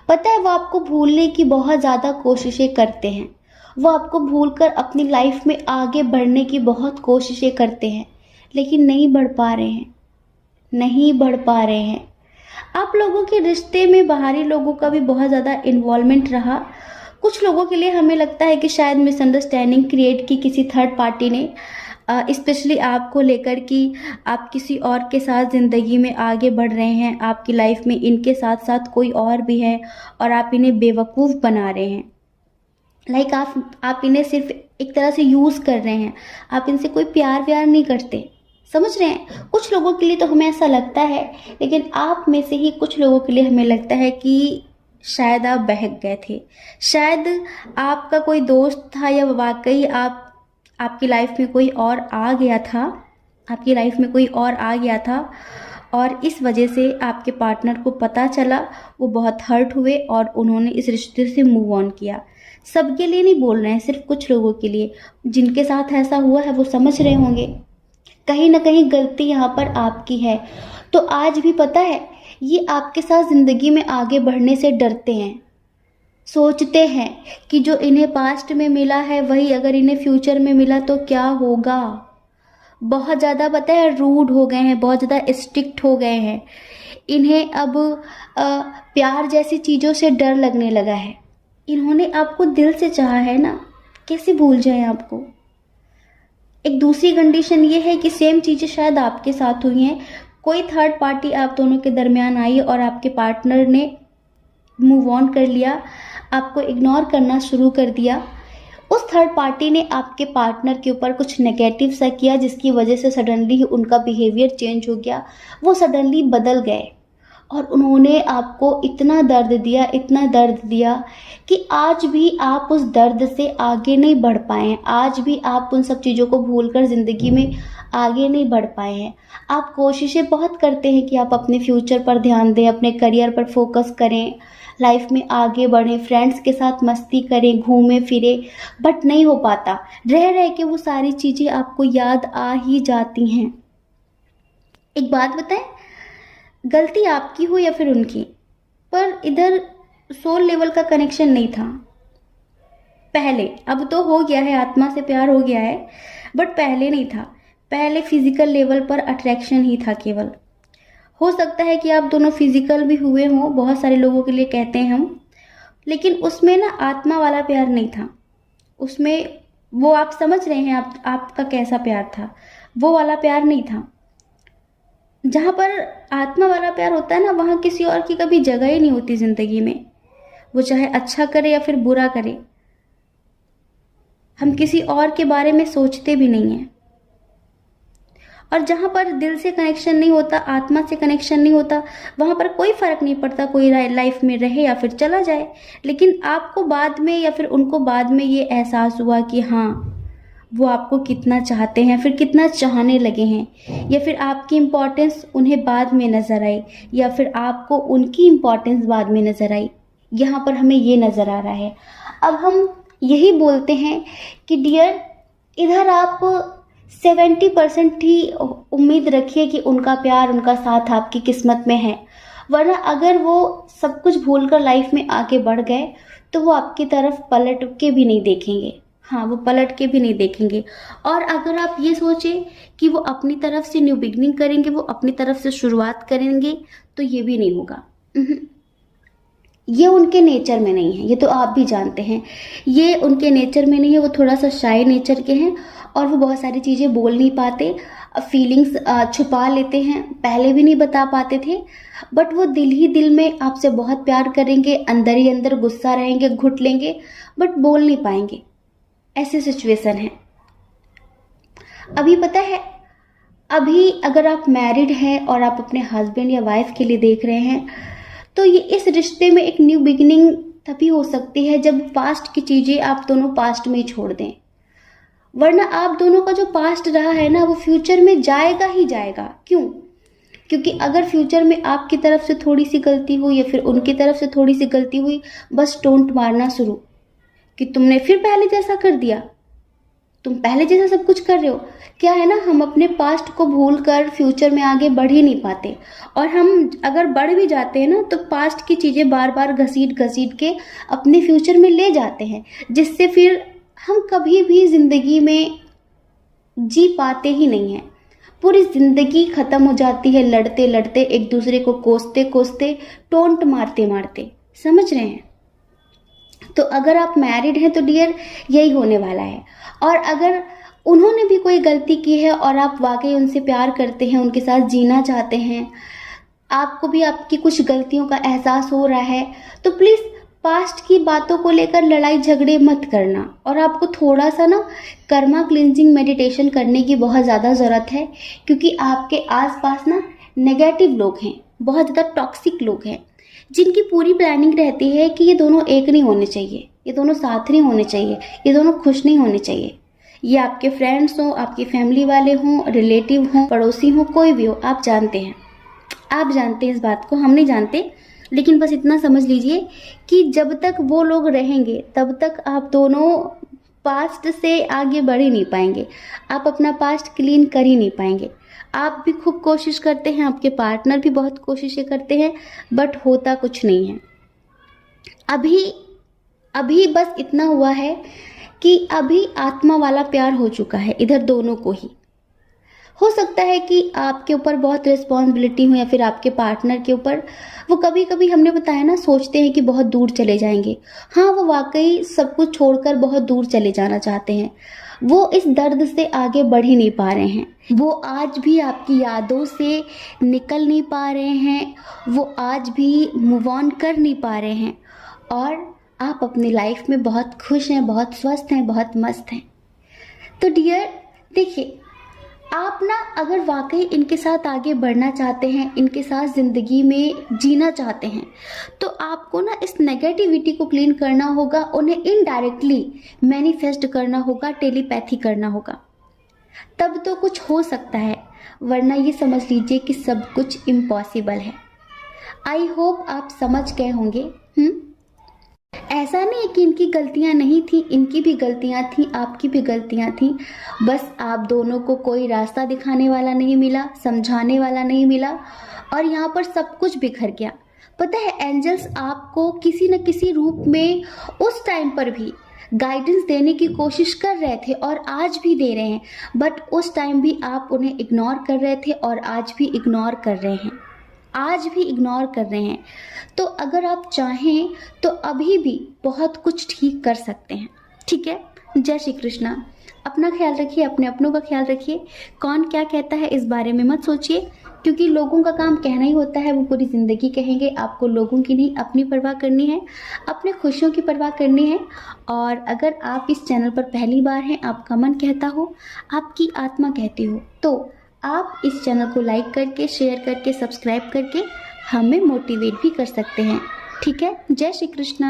पता है, वो आपको भूलने की बहुत ज़्यादा कोशिशें करते हैं। वो आपको भूलकर अपनी लाइफ में आगे बढ़ने की बहुत कोशिशें करते हैं, लेकिन नहीं बढ़ पा रहे हैं, नहीं बढ़ पा रहे हैं। आप लोगों के रिश्ते में बाहरी लोगों का भी बहुत ज़्यादा इन्वॉल्वमेंट रहा। कुछ लोगों के लिए हमें लगता है कि शायद मिसअंडरस्टैंडिंग क्रिएट की किसी थर्ड पार्टी ने, स्पेशली आपको लेकर कि आप किसी और के साथ ज़िंदगी में आगे बढ़ रहे हैं, आपकी लाइफ में इनके साथ साथ कोई और भी है और आप इन्हें बेवकूफ़ बना रहे हैं। लाइक आप इन्हें सिर्फ एक तरह से यूज़ कर रहे हैं, आप इनसे कोई प्यार व्यार नहीं करते। समझ रहे हैं? कुछ लोगों के लिए तो हमें ऐसा लगता है, लेकिन आप में से ही कुछ लोगों के लिए हमें लगता है कि शायद आप बहक गए थे, शायद आपका कोई दोस्त था, या वाकई आपकी लाइफ में कोई और आ गया था, आपकी लाइफ में कोई और आ गया था, और इस वजह से आपके पार्टनर को पता चला, वो बहुत हर्ट हुए और उन्होंने इस रिश्ते से मूव ऑन किया। सबके लिए नहीं बोल रहे हैं, सिर्फ कुछ लोगों के लिए। जिनके साथ ऐसा हुआ है वो समझ रहे होंगे, कहीं ना कहीं गलती यहाँ पर आपकी है। तो आज भी पता है, ये आपके साथ ज़िंदगी में आगे बढ़ने से डरते हैं। सोचते हैं कि जो इन्हें पास्ट में मिला है वही अगर इन्हें फ्यूचर में मिला तो क्या होगा। बहुत ज़्यादा पता है रूड हो गए हैं, बहुत ज़्यादा स्ट्रिक्ट हो गए हैं। इन्हें अब प्यार जैसी चीज़ों से डर लगने लगा है। इन्होंने आपको दिल से चाहा है ना, कैसे भूल जाएं आपको। एक दूसरी कंडीशन ये है कि सेम चीज़ें शायद आपके साथ हुई हैं। कोई थर्ड पार्टी आप दोनों के दरमियान आई और आपके पार्टनर ने मूव ऑन कर लिया, आपको इग्नोर करना शुरू कर दिया। उस थर्ड पार्टी ने आपके पार्टनर के ऊपर कुछ नेगेटिव सा किया, जिसकी वजह से सडनली उनका बिहेवियर चेंज हो गया। वो सडनली बदल गए और उन्होंने आपको इतना दर्द दिया, इतना दर्द दिया कि आज भी आप उस दर्द से आगे नहीं बढ़ पाए हैं। आज भी आप उन सब चीज़ों को भूलकर ज़िंदगी में आगे नहीं बढ़ पाए हैं। आप कोशिशें बहुत करते हैं कि आप अपने फ्यूचर पर ध्यान दें, अपने करियर पर फोकस करें, लाइफ में आगे बढ़ें, फ्रेंड्स के साथ मस्ती करें, घूमें फिरें, बट नहीं हो पाता। रह रह के वो सारी चीज़ें आपको याद आ ही जाती हैं। एक बात बताएं, गलती आपकी हो या फिर उनकी, पर इधर सोल लेवल का कनेक्शन नहीं था पहले। अब तो हो गया है, आत्मा से प्यार हो गया है, बट पहले नहीं था। पहले फिजिकल लेवल पर अट्रैक्शन ही था केवल। हो सकता है कि आप दोनों फिजिकल भी हुए हों, बहुत सारे लोगों के लिए कहते हैं हम, लेकिन उसमें ना आत्मा वाला प्यार नहीं था। उसमें वो आप समझ रहे हैं आपका कैसा प्यार था, वो वाला प्यार नहीं था। जहाँ पर आत्मा वाला प्यार होता है ना, वहाँ किसी और की कभी जगह ही नहीं होती ज़िंदगी में। वो चाहे अच्छा करे या फिर बुरा करे, हम किसी और के बारे में सोचते भी नहीं हैं। और जहाँ पर दिल से कनेक्शन नहीं होता, आत्मा से कनेक्शन नहीं होता, वहाँ पर कोई फ़र्क नहीं पड़ता कोई लाइफ में रहे या फिर चला जाए। लेकिन आपको बाद में या फिर उनको बाद में ये एहसास हुआ कि हाँ, वो आपको कितना चाहते हैं, फिर कितना चाहने लगे हैं, या फिर आपकी इम्पोर्टेंस उन्हें बाद में नज़र आई, या फिर आपको उनकी इम्पोर्टेंस बाद में नज़र आई। यहाँ पर हमें ये नज़र आ रहा है। अब हम यही बोलते हैं कि डियर, इधर आप 70% ही उम्मीद रखिए कि उनका प्यार, उनका साथ आपकी किस्मत में है, वरना अगर वो सब कुछ भूलकर लाइफ में आगे बढ़ गए तो वो आपकी तरफ पलट के भी नहीं देखेंगे। हाँ, वो पलट के भी नहीं देखेंगे। और अगर आप ये सोचें कि वो अपनी तरफ से न्यू बिगनिंग करेंगे, वो अपनी तरफ से शुरुआत करेंगे, तो ये भी नहीं होगा। ये उनके नेचर में नहीं है, ये तो आप भी जानते हैं। ये उनके नेचर में नहीं है, वो थोड़ा सा शाय नेचर के हैं और वो बहुत सारी चीज़ें बोल नहीं पाते, फीलिंग्स छुपा लेते हैं, पहले भी नहीं बता पाते थे। बट वो दिल ही दिल में आपसे बहुत प्यार करेंगे, अंदर ही अंदर गुस्सा रहेंगे, घुट लेंगे, बट बोल नहीं पाएंगे। ऐसी सिचुएशन है। अभी पता है, अभी अगर आप मैरिड हैं और आप अपने हस्बैंड या वाइफ के लिए देख रहे हैं, तो ये इस रिश्ते में एक न्यू बिगिनिंग तभी हो सकती है जब पास्ट की चीज़ें आप दोनों पास्ट में ही छोड़ दें। वरना आप दोनों का जो पास्ट रहा है ना, वो फ्यूचर में जाएगा ही जाएगा। क्यों? क्योंकि अगर फ्यूचर में आपकी तरफ से थोड़ी सी गलती हुई या फिर उनकी तरफ से थोड़ी सी गलती हुई, बस टोंट मारना शुरू कि तुमने फिर पहले जैसा कर दिया, तुम पहले जैसा सब कुछ कर रहे हो। क्या है ना, हम अपने पास्ट को भूल कर फ्यूचर में आगे बढ़ ही नहीं पाते, और हम अगर बढ़ भी जाते हैं ना, तो पास्ट की चीज़ें बार बार घसीट घसीट के अपने फ्यूचर में ले जाते हैं, जिससे फिर हम कभी भी ज़िंदगी में जी पाते ही नहीं हैं। पूरी ज़िंदगी ख़त्म हो जाती है लड़ते लड़ते, एक दूसरे को कोसते कोसते, टोंट मारते मारते। समझ रहे हैं? तो अगर आप मैरिड हैं तो डियर यही होने वाला है। और अगर उन्होंने भी कोई गलती की है और आप वाकई उनसे प्यार करते हैं, उनके साथ जीना चाहते हैं, आपको भी आपकी कुछ गलतियों का एहसास हो रहा है, तो प्लीज़ पास्ट की बातों को लेकर लड़ाई झगड़े मत करना। और आपको थोड़ा सा ना कर्मा क्लिनजिंग मेडिटेशन करने की बहुत ज़्यादा ज़रूरत है, क्योंकि आपके आसपास ना नेगेटिव लोग हैं, बहुत ज़्यादा टॉक्सिक लोग हैं, जिनकी पूरी प्लानिंग रहती है कि ये दोनों एक नहीं होने चाहिए, ये दोनों साथ नहीं होने चाहिए, ये दोनों खुश नहीं होने चाहिए। ये आपके फ्रेंड्स हों, आपकी फैमिली वाले हों, रिलेटिव हों, पड़ोसी हों, कोई भी हो, आप जानते हैं, आप जानते हैं इस बात को, हम नहीं जानते। लेकिन बस इतना समझ लीजिए कि जब तक वो लोग रहेंगे तब तक आप दोनों पास्ट से आगे बढ़ ही नहीं पाएंगे, आप अपना पास्ट क्लीन कर ही नहीं पाएंगे। आप भी खूब कोशिश करते हैं, आपके पार्टनर भी बहुत कोशिशें करते हैं, बट होता कुछ नहीं है। अभी बस इतना हुआ है कि अभी आत्मा वाला प्यार हो चुका है इधर दोनों को ही। हो सकता है कि आपके ऊपर बहुत रिस्पॉन्सिबिलिटी हो या फिर आपके पार्टनर के ऊपर, वो कभी कभी, हमने बताया ना, सोचते हैं कि बहुत दूर चले जाएंगे। हाँ, वो वाकई सब कुछ छोड़कर बहुत दूर चले जाना चाहते हैं। वो इस दर्द से आगे बढ़ ही नहीं पा रहे हैं, वो आज भी आपकी यादों से निकल नहीं पा रहे हैं, वो आज भी मूव ऑन कर नहीं पा रहे हैं, और आप अपनी लाइफ में बहुत खुश हैं, बहुत स्वस्थ हैं, बहुत मस्त हैं। तो डियर देखिए, आप ना अगर वाकई इनके साथ आगे बढ़ना चाहते हैं, इनके साथ ज़िंदगी में जीना चाहते हैं, तो आपको ना इस नेगेटिविटी को क्लीन करना होगा, उन्हें इनडायरेक्टली मैनिफेस्ट करना होगा, टेलीपैथी करना होगा, तब तो कुछ हो सकता है। वरना ये समझ लीजिए कि सब कुछ इम्पॉसिबल है। आई होप आप समझ गए होंगे। ऐसा नहीं है कि इनकी गलतियां नहीं थी, इनकी भी गलतियां थी, आपकी भी गलतियां थी, बस आप दोनों को कोई रास्ता दिखाने वाला नहीं मिला, समझाने वाला नहीं मिला, और यहाँ पर सब कुछ बिखर गया। पता है, एंजल्स आपको किसी न किसी रूप में उस टाइम पर भी गाइडेंस देने की कोशिश कर रहे थे और आज भी दे रहे हैं, बट उस टाइम भी आप उन्हें इग्नोर कर रहे थे और आज भी इग्नोर कर रहे हैं, आज भी इग्नोर कर रहे हैं। तो अगर आप चाहें तो अभी भी बहुत कुछ ठीक कर सकते हैं। ठीक है? जय श्री कृष्णा। अपना ख्याल रखिए, अपने अपनों का ख्याल रखिए। कौन क्या कहता है इस बारे में मत सोचिए, क्योंकि लोगों का काम कहना ही होता है, वो पूरी ज़िंदगी कहेंगे। आपको लोगों की नहीं, अपनी परवाह करनी है, अपने खुशियों की परवाह करनी है। और अगर आप इस चैनल पर पहली बार हैं, आपका मन कहता हो, आपकी आत्मा कहती हो, तो आप इस चैनल को लाइक करके, शेयर करके, सब्सक्राइब करके हमें मोटिवेट भी कर सकते हैं। ठीक है? जय श्री कृष्णा।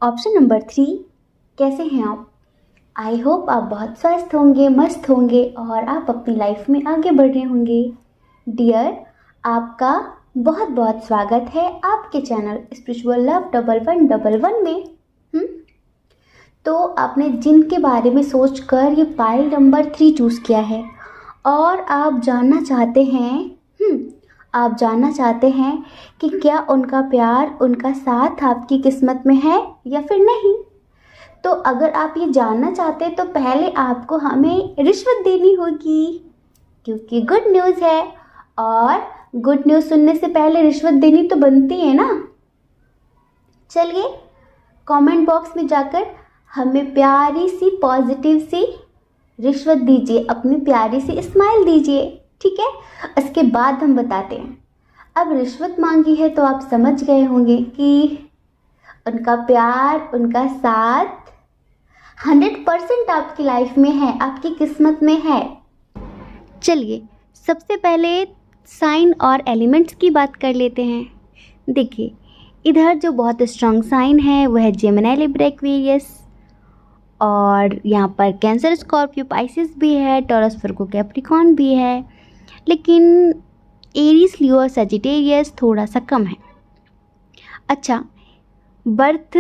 ऑप्शन नंबर 3, कैसे हैं आप? आई होप आप बहुत स्वस्थ होंगे, मस्त होंगे और आप अपनी लाइफ में आगे बढ़ रहे होंगे। डियर, आपका बहुत बहुत स्वागत है आपके चैनल स्पिरिचुअल लव 1111 में। तो आपने जिनके बारे में सोचकर ये पाइल नंबर 3 चूज़ किया है और आप जानना चाहते हैं आप जानना चाहते हैं कि क्या उनका प्यार, उनका साथ आपकी किस्मत में है या फिर नहीं। तो अगर आप ये जानना चाहते हैं तो पहले आपको हमें रिश्वत देनी होगी, क्योंकि गुड न्यूज़ है और गुड न्यूज़ सुनने से पहले रिश्वत देनी तो बनती है ना। चलिए कमेंट बॉक्स में जाकर हमें प्यारी सी पॉजिटिव सी रिश्वत दीजिए, अपनी प्यारी सी स्माइल दीजिए, ठीक है। उसके बाद हम बताते हैं। अब रिश्वत मांगी है तो आप समझ गए होंगे कि उनका प्यार, उनका साथ 100% आपकी लाइफ में है, आपकी किस्मत में है। चलिए सबसे पहले साइन और एलिमेंट्स की बात कर लेते हैं। देखिए इधर जो बहुत स्ट्रॉन्ग साइन है वह है जेमिनी, लिब्रा, एक्वेरियस, और यहाँ पर कैंसर, स्कॉर्पियो, पाइसिस भी है, टॉरस, वर्गो, कैप्रिकॉर्न भी है, लेकिन एरीज, लियो और सजिटेरियस थोड़ा सा कम है। अच्छा, बर्थ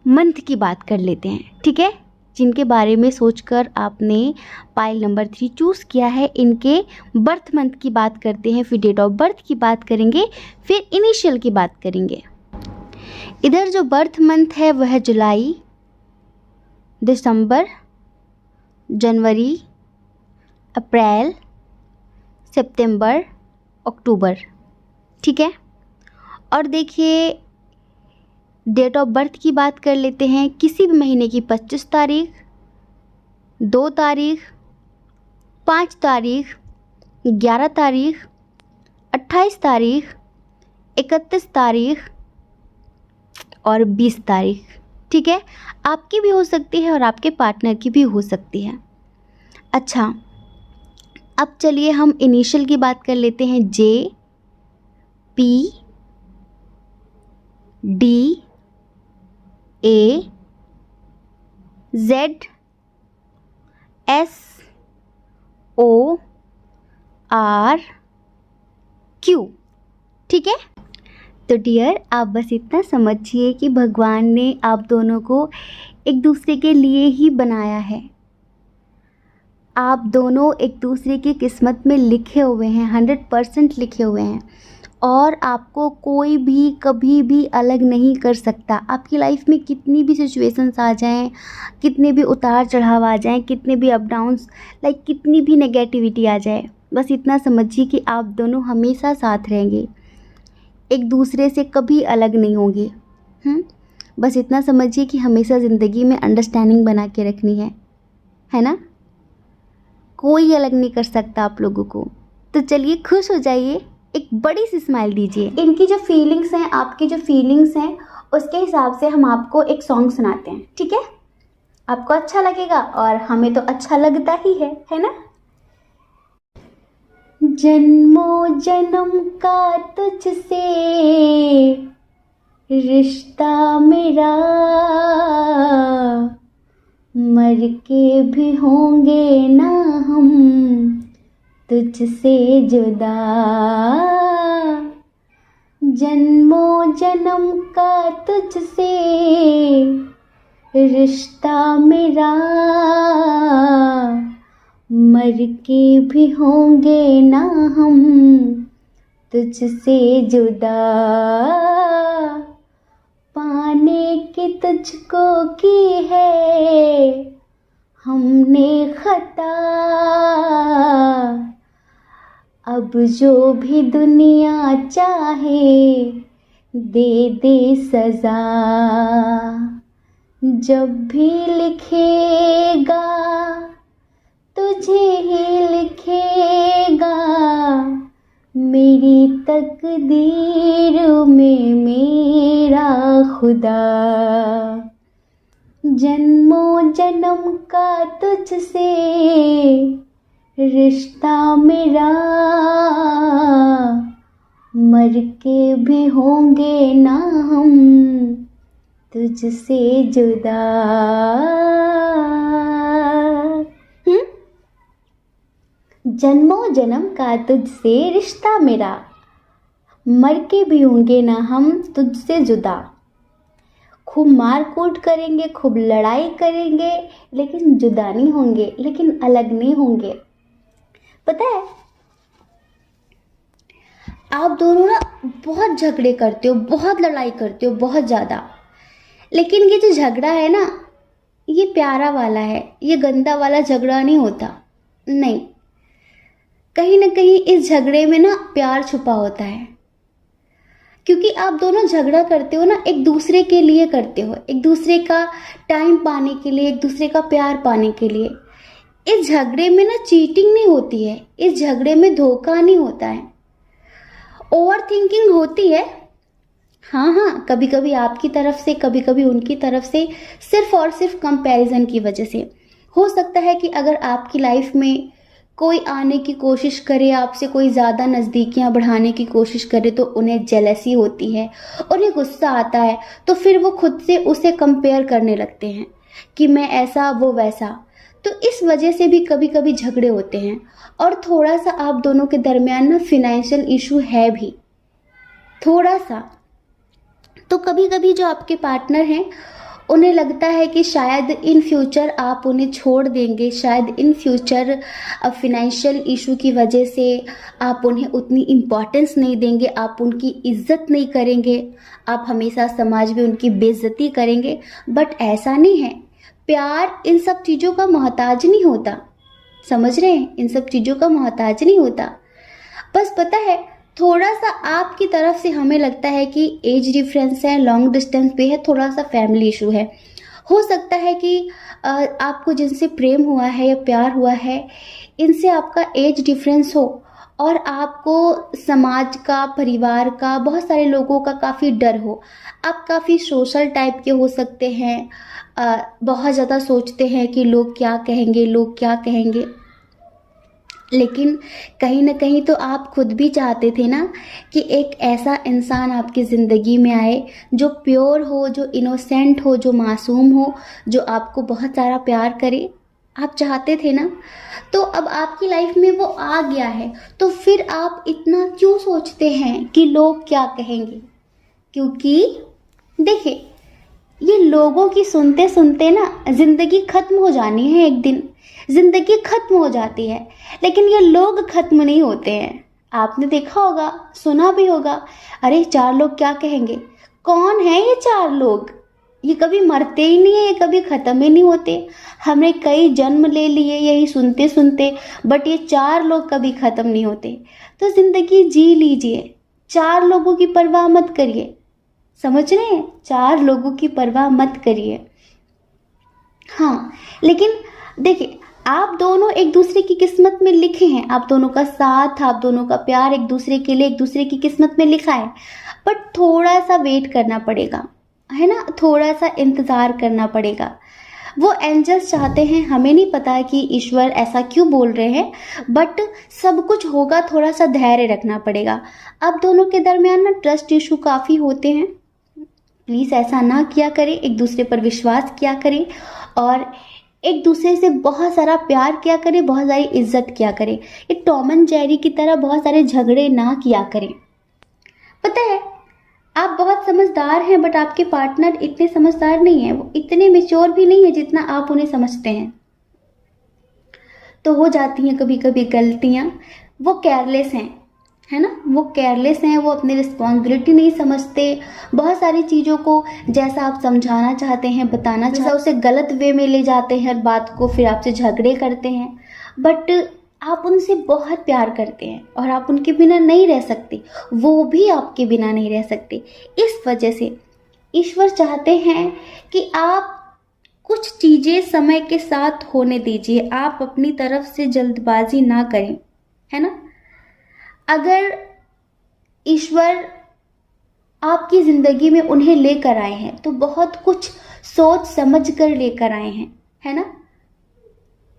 मंथ की बात कर लेते हैं, ठीक है। जिनके बारे में सोचकर आपने पाइल नंबर 3 चूज़ किया है, इनके बर्थ मंथ की बात करते हैं, फिर डेट ऑफ बर्थ की बात करेंगे, फिर इनिशियल की बात करेंगे। इधर जो बर्थ मंथ है वह है जुलाई, दिसंबर, जनवरी, अप्रैल, सितंबर, अक्टूबर, ठीक है। और देखिए डेट ऑफ बर्थ की बात कर लेते हैं। किसी भी महीने की 25 तारीख, 2 तारीख, 5 तारीख, 11 तारीख, 28 तारीख, 31 तारीख और 20 तारीख, ठीक है। आपकी भी हो सकती है और आपके पार्टनर की भी हो सकती है। अच्छा, अब चलिए हम इनिशियल की बात कर लेते हैं। J, P, D, A, Z, S, O, R, Q, ठीक है। तो डियर, आप बस इतना समझिए कि भगवान ने आप दोनों को एक दूसरे के लिए ही बनाया है। आप दोनों एक दूसरे की किस्मत में लिखे हुए हैं, 100% लिखे हुए हैं, और आपको कोई भी कभी भी अलग नहीं कर सकता। आपकी लाइफ में कितनी भी सिचुएशंस आ जाएं, कितने भी उतार चढ़ाव आ जाएं, कितने भी अप डाउन्स, लाइक कितनी भी नेगेटिविटी आ जाए, बस इतना समझिए कि आप दोनों हमेशा साथ रहेंगे, एक दूसरे से कभी अलग नहीं होंगे। बस इतना समझिए कि हमेशा ज़िंदगी में अंडरस्टैंडिंग बना के रखनी है ना। कोई अलग नहीं कर सकता आप लोगों को। तो चलिए खुश हो जाइए, एक बड़ी सी स्माइल दीजिए। इनकी जो फीलिंग्स हैं, आपकी जो फीलिंग्स हैं, उसके हिसाब से हम आपको एक सॉन्ग सुनाते हैं, ठीक है। आपको अच्छा लगेगा और हमें तो अच्छा लगता ही है ना। जन्मों जन्म का तुझसे रिश्ता मेरा, मर के भी होंगे ना हम तुझसे जुदा। जन्मों जन्म का तुझसे रिश्ता मेरा, मर के भी होंगे ना हम तुझसे जुदा। पाने की तुझको की है हमने खता, अब जो भी दुनिया चाहे दे दे सजा। जब भी लिखेगा तुझे ही लिखेगा, मेरी तकदीर में मेरा खुदा। जन्मों जन्म का तुझसे रिश्ता मेरा, मर के भी होंगे ना हम तुझसे जुदा। जन्मों जन्म का तुझसे रिश्ता मेरा, मर के भी होंगे ना हम तुझसे जुदा। खूब मार कूट करेंगे, खूब लड़ाई करेंगे, लेकिन जुदा नहीं होंगे, लेकिन अलग नहीं होंगे। पता है आप दोनों ना बहुत झगड़े करते हो, बहुत लड़ाई करते हो, बहुत ज़्यादा। लेकिन ये जो झगड़ा है ना, ये प्यारा वाला है, ये गंदा वाला झगड़ा नहीं होता। नहीं, कहीं ना कहीं इस झगड़े में ना प्यार छुपा होता है। क्योंकि आप दोनों झगड़ा करते हो ना एक दूसरे के लिए करते हो, एक दूसरे का टाइम पाने के लिए, एक दूसरे का प्यार पाने के लिए। इस झगड़े में ना चीटिंग नहीं होती है, इस झगड़े में धोखा नहीं होता है, ओवर थिंकिंग होती है। हाँ हाँ, कभी कभी आपकी तरफ से, कभी कभी उनकी तरफ से, सिर्फ और सिर्फ कंपैरिजन की वजह से। हो सकता है कि अगर आपकी लाइफ में कोई आने की कोशिश करे, आपसे कोई ज़्यादा नज़दीकियाँ बढ़ाने की कोशिश करे, तो उन्हें जेलसी होती है, उन्हें गुस्सा आता है, तो फिर वो खुद से उसे कंपेयर करने लगते हैं कि मैं ऐसा, वो वैसा। तो इस वजह से भी कभी कभी झगड़े होते हैं। और थोड़ा सा आप दोनों के दरमियान ना फिनेंशियल इशू है भी, थोड़ा सा। तो कभी कभी जो आपके पार्टनर हैं, उन्हें लगता है कि शायद इन फ्यूचर आप उन्हें छोड़ देंगे, शायद इन फ्यूचर फिनेंशियल इशू की वजह से आप उन्हें उतनी इम्पोर्टेंस नहीं देंगे, आप उनकी इज्जत नहीं करेंगे, आप हमेशा समाज में उनकी बेइज्जती करेंगे। बट ऐसा नहीं है, प्यार इन सब चीज़ों का मोहताज नहीं होता, समझ रहे हैं? इन सब चीज़ों का मोहताज नहीं होता। बस पता है, थोड़ा सा आपकी तरफ से हमें लगता है कि एज डिफरेंस है, लॉन्ग डिस्टेंस पे है, थोड़ा सा फैमिली इशू है। हो सकता है कि आपको जिनसे प्रेम हुआ है या प्यार हुआ है, इनसे आपका एज डिफरेंस हो और आपको समाज का, परिवार का, बहुत सारे लोगों का काफ़ी डर हो। आप काफ़ी सोशल टाइप के हो सकते हैं, बहुत ज़्यादा सोचते हैं कि लोग क्या कहेंगे, लोग क्या कहेंगे। लेकिन कहीं ना कहीं तो आप खुद भी चाहते थे ना कि एक ऐसा इंसान आपकी ज़िंदगी में आए जो प्योर हो, जो इनोसेंट हो, जो मासूम हो, जो आपको बहुत सारा प्यार करे। आप चाहते थे ना। तो अब आपकी लाइफ में वो आ गया है, तो फिर आप इतना क्यों सोचते हैं कि लोग क्या कहेंगे? क्योंकि देखिए, ये लोगों की सुनते सुनते ना ज़िंदगी ख़त्म हो जानी है, एक दिन ज़िंदगी ख़त्म हो जाती है। लेकिन ये लोग ख़त्म नहीं होते हैं। आपने देखा होगा, सुना भी होगा, अरे 4 लोग क्या कहेंगे। कौन है ये 4 लोग? ये कभी मरते ही नहीं है, ये कभी ख़त्म ही नहीं होते। हमने कई जन्म ले लिए यही सुनते सुनते, बट ये 4 लोग कभी ख़त्म नहीं होते। तो ज़िंदगी जी लीजिए, 4 लोगों की परवाह मत करिए, समझ रहे हैं? 4 लोगों की परवाह मत करिए। हाँ, लेकिन देखिए, आप दोनों एक दूसरे की किस्मत में लिखे हैं, आप दोनों का साथ, आप दोनों का प्यार एक दूसरे के लिए, एक दूसरे की किस्मत में लिखा है। बट थोड़ा सा वेट करना पड़ेगा, है ना? थोड़ा सा इंतज़ार करना पड़ेगा। वो एंजल्स चाहते हैं, हमें नहीं पता कि ईश्वर ऐसा क्यों बोल रहे हैं, बट सब कुछ होगा, थोड़ा सा धैर्य रखना पड़ेगा। आप दोनों के दरमियान ना ट्रस्ट इशू काफ़ी होते हैं। प्लीज़ ऐसा ना किया करें, एक दूसरे पर विश्वास किया करें और एक दूसरे से बहुत सारा प्यार किया करें, बहुत सारी इज्जत किया करें। एक टॉम एंड जेरी की तरह बहुत सारे झगड़े ना किया करें। पता है, आप बहुत समझदार हैं, बट आपके पार्टनर इतने समझदार नहीं है, वो इतने मैच्योर भी नहीं है जितना आप उन्हें समझते हैं। तो हो जाती हैं कभी कभी गलतियाँ। वो केयरलेस हैं, है ना? वो केयरलेस हैं, वो अपनी रिस्पॉन्सिबिलिटी नहीं समझते। बहुत सारी चीज़ों को जैसा आप समझाना चाहते हैं, बताना चाहते हैं, उसे गलत वे में ले जाते हैं हर बात को, फिर आपसे झगड़े करते हैं। बट आप उनसे बहुत प्यार करते हैं और आप उनके बिना नहीं रह सकते, वो भी आपके बिना नहीं रह सकते। इस वजह से ईश्वर चाहते हैं कि आप कुछ चीज़ें समय के साथ होने दीजिए, आप अपनी तरफ से जल्दबाजी ना करें, है ना? अगर ईश्वर आपकी ज़िंदगी में उन्हें लेकर आए हैं तो बहुत कुछ सोच समझ कर लेकर आए हैं, है ना?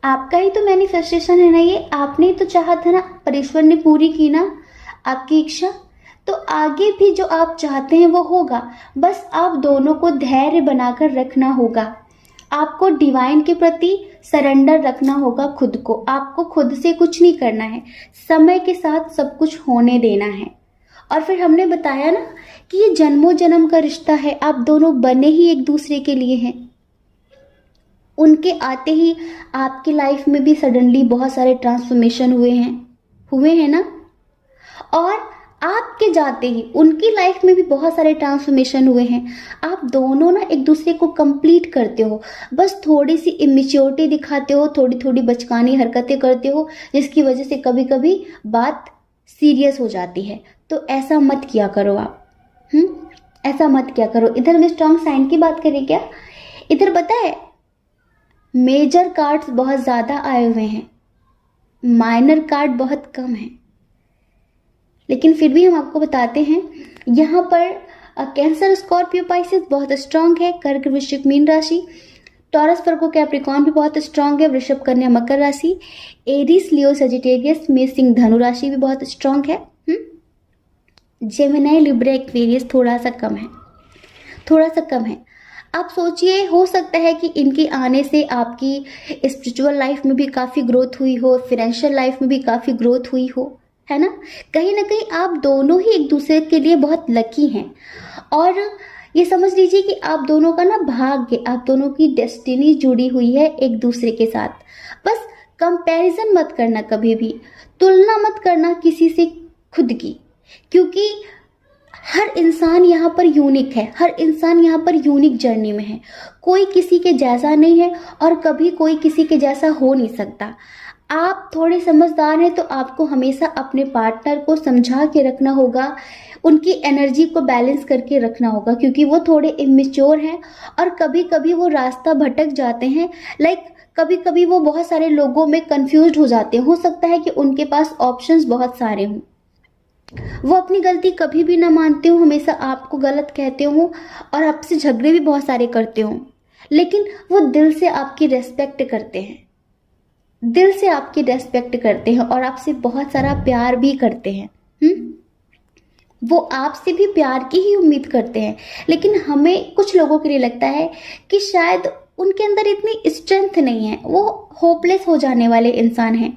आपका ही तो मैनिफेस्टेशन है ना ये, आपने ही तो चाहा था ना, पर ईश्वर ने पूरी की ना आपकी इच्छा। तो आगे भी जो आप चाहते हैं वो होगा, बस आप दोनों को धैर्य बनाकर रखना होगा। आपको डिवाइन के प्रति सरेंडर रखना होगा खुद को, आपको खुद से कुछ नहीं करना है, समय के साथ सब कुछ होने देना है। और फिर हमने बताया ना कि ये जन्मों जन्म का रिश्ता है, आप दोनों बने ही एक दूसरे के लिए हैं। उनके आते ही आपकी लाइफ में भी सडनली बहुत सारे ट्रांसफॉर्मेशन हुए हैं ना? और आप में जाते ही उनकी लाइफ में भी बहुत सारे ट्रांसफॉर्मेशन हुए हैं। आप दोनों ना एक दूसरे को कंप्लीट करते हो, बस थोड़ी सी इमेच्योरिटी दिखाते हो, थोड़ी थोड़ी बचकानी हरकतें करते हो, जिसकी वजह से कभी कभी बात सीरियस हो जाती है। तो ऐसा मत किया करो आप। ऐसा मत किया करो। इधर में स्ट्रॉन्ग साइन की बात करें क्या? इधर पता है मेजर कार्ड्स बहुत ज्यादा आए हुए हैं, माइनर कार्ड बहुत कम है, लेकिन फिर भी हम आपको बताते हैं। यहाँ पर कैंसर, स्कॉर्पियो, पाइसेस बहुत स्ट्रांग है। कर्क, वृश्चिक, मीन राशि। टॉरस, वर्गो, कैप्रिकॉर्न भी बहुत स्ट्रांग है। वृषभ, कन्या, मकर राशि। एरीज, लियो, सजिटेरियस, मेष, सिंह, धनु राशि भी बहुत स्ट्रांग है। जेमिनी, लिब्रा, एक्वेरियस थोड़ा सा कम है, थोड़ा सा कम है। आप सोचिए, हो सकता है कि इनके आने से आपकी स्पिरिचुअल लाइफ में भी काफ़ी ग्रोथ हुई हो, फाइनेंशियल लाइफ में भी काफ़ी ग्रोथ हुई हो, है ना कहीं आप दोनों ही एक दूसरे के लिए बहुत लकी हैं। और ये समझ लीजिए कि आप दोनों का ना भाग्य, आप दोनों की डेस्टिनी जुड़ी हुई है एक दूसरे के साथ। बस कंपैरिजन मत करना, कभी भी तुलना मत करना किसी से खुद की, क्योंकि हर इंसान यहाँ पर यूनिक है, हर इंसान यहाँ पर यूनिक जर्नी में है। कोई किसी के जैसा नहीं है और कभी कोई किसी के जैसा हो नहीं सकता। आप थोड़े समझदार हैं तो आपको हमेशा अपने पार्टनर को समझा के रखना होगा, उनकी एनर्जी को बैलेंस करके रखना होगा, क्योंकि वो थोड़े इमेच्योर हैं और कभी कभी वो रास्ता भटक जाते हैं। कभी कभी वो बहुत सारे लोगों में कंफ्यूज हो जाते हैं। हो सकता है कि उनके पास ऑप्शंस बहुत सारे हों, वो अपनी गलती कभी भी ना मानते हो, हमेशा आपको गलत कहते हो और आपसे झगड़े भी बहुत सारे करते हो, लेकिन वो दिल से आपकी रेस्पेक्ट करते हैं, दिल से आपकी रेस्पेक्ट करते हैं और आपसे बहुत सारा प्यार भी करते हैं। वो आपसे भी प्यार की ही उम्मीद करते हैं। लेकिन हमें कुछ लोगों के लिए लगता है कि शायद उनके अंदर इतनी स्ट्रेंथ नहीं है, वो होपलेस हो जाने वाले इंसान हैं,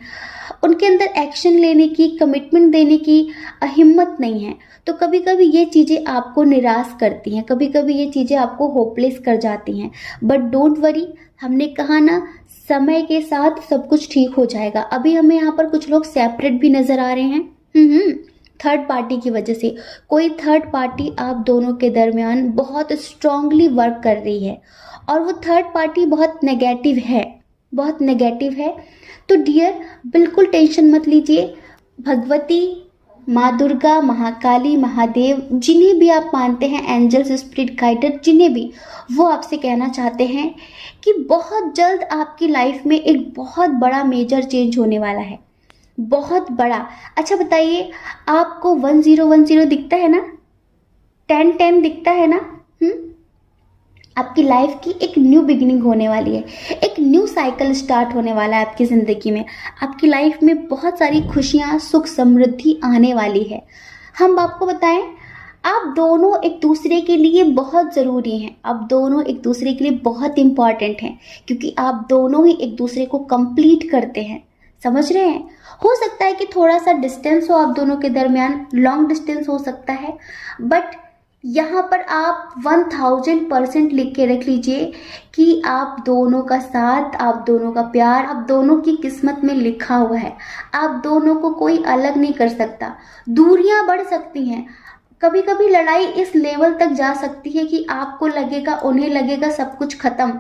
उनके अंदर एक्शन लेने की, कमिटमेंट देने की हिम्मत नहीं है। तो कभी कभी ये चीज़ें आपको निराश करती हैं, कभी कभी ये चीज़ें आपको होपलेस कर जाती हैं। बट डोंट वरी, हमने कहा ना, समय के साथ सब कुछ ठीक हो जाएगा। अभी हमें यहाँ पर कुछ लोग सेपरेट भी नजर आ रहे हैं, थर्ड पार्टी की वजह से। कोई थर्ड पार्टी आप दोनों के दरमियान बहुत स्ट्रांगली वर्क कर रही है और वो थर्ड पार्टी बहुत नेगेटिव है, बहुत नेगेटिव है। तो डियर, बिल्कुल टेंशन मत लीजिए। भगवती, माँ दुर्गा, महाकाली, महादेव, जिन्हें भी आप मानते हैं, एंजल्स, स्पिरिट गाइडर, जिन्हें भी, वो आपसे कहना चाहते हैं कि बहुत जल्द आपकी लाइफ में एक बहुत बड़ा मेजर चेंज होने वाला है, बहुत बड़ा। अच्छा बताइए, आपको 1010 दिखता है ना, 1010 दिखता है ना? आपकी लाइफ की एक न्यू बिगिनिंग होने वाली है, एक न्यू साइकिल स्टार्ट होने वाला है आपकी ज़िंदगी में। आपकी लाइफ में बहुत सारी खुशियाँ, सुख, समृद्धि आने वाली है। हम आपको बताएं, आप दोनों एक दूसरे के लिए बहुत ज़रूरी हैं, आप दोनों एक दूसरे के लिए बहुत इम्पॉर्टेंट हैं, क्योंकि आप दोनों ही एक दूसरे को कंप्लीट करते हैं। समझ रहे हैं? हो सकता है कि थोड़ा सा डिस्टेंस हो आप दोनों के दरमियान, लॉन्ग डिस्टेंस हो सकता है, बट यहाँ पर आप 1000% लिख के रख लीजिए कि आप दोनों का साथ, आप दोनों का प्यार, आप दोनों की किस्मत में लिखा हुआ है। आप दोनों को कोई अलग नहीं कर सकता। दूरियां बढ़ सकती हैं, कभी कभी लड़ाई इस लेवल तक जा सकती है कि आपको लगेगा, उन्हें लगेगा सब कुछ खत्म,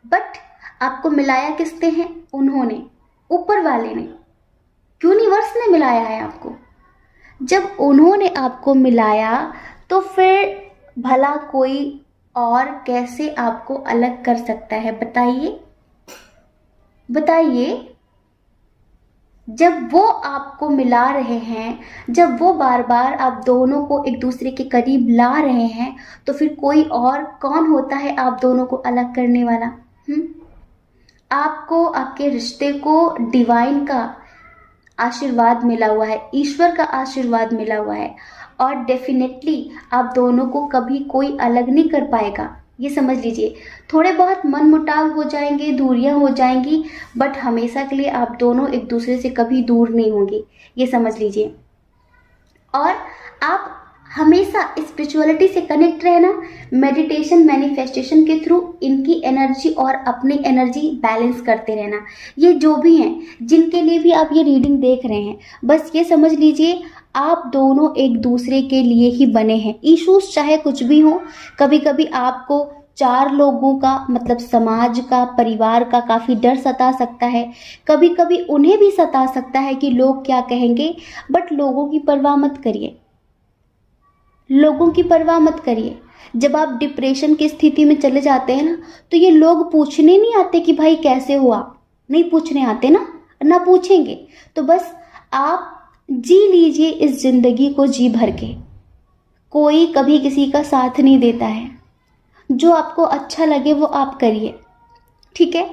बट आपको मिलाया किसने है? उन्होंने, ऊपर वाले ने, यूनिवर्स ने मिलाया है आपको। जब उन्होंने आपको मिलाया तो फिर भला कोई और कैसे आपको अलग कर सकता है? बताइए, बताइए। जब वो आपको मिला रहे हैं, जब वो बार बार आप दोनों को एक दूसरे के करीब ला रहे हैं, तो फिर कोई और कौन होता है आप दोनों को अलग करने वाला? आपको, आपके रिश्ते को डिवाइन का आशीर्वाद मिला हुआ है, ईश्वर का आशीर्वाद मिला हुआ है, और डेफिनेटली आप दोनों को कभी कोई अलग नहीं कर पाएगा। ये समझ लीजिए। थोड़े बहुत मन मुटाव हो जाएंगे, दूरियां हो जाएंगी, बट हमेशा के लिए आप दोनों एक दूसरे से कभी दूर नहीं होंगे, ये समझ लीजिए। और आप हमेशा स्पिरिचुअलिटी से कनेक्ट रहना, मेडिटेशन मैनिफेस्टेशन के थ्रू इनकी एनर्जी और अपनी एनर्जी बैलेंस करते रहना। ये जो भी हैं जिनके लिए भी आप ये रीडिंग देख रहे हैं, बस ये समझ लीजिए आप दोनों एक दूसरे के लिए ही बने हैं। इश्यूज चाहे कुछ भी हो, कभी कभी आपको 4 लोगों का मतलब समाज का, परिवार का काफ़ी डर सता सकता है, कभी कभी उन्हें भी सता सकता है कि लोग क्या कहेंगे, बट लोगों की परवाह मत करिए, लोगों की परवाह मत करिए। जब आप डिप्रेशन की स्थिति में चले जाते हैं ना, तो ये लोग पूछने नहीं आते कि भाई कैसे हुआ, नहीं पूछने आते ना पूछेंगे। तो बस आप जी लीजिए इस जिंदगी को जी भर के। कोई कभी किसी का साथ नहीं देता है, जो आपको अच्छा लगे वो आप करिए, ठीक है।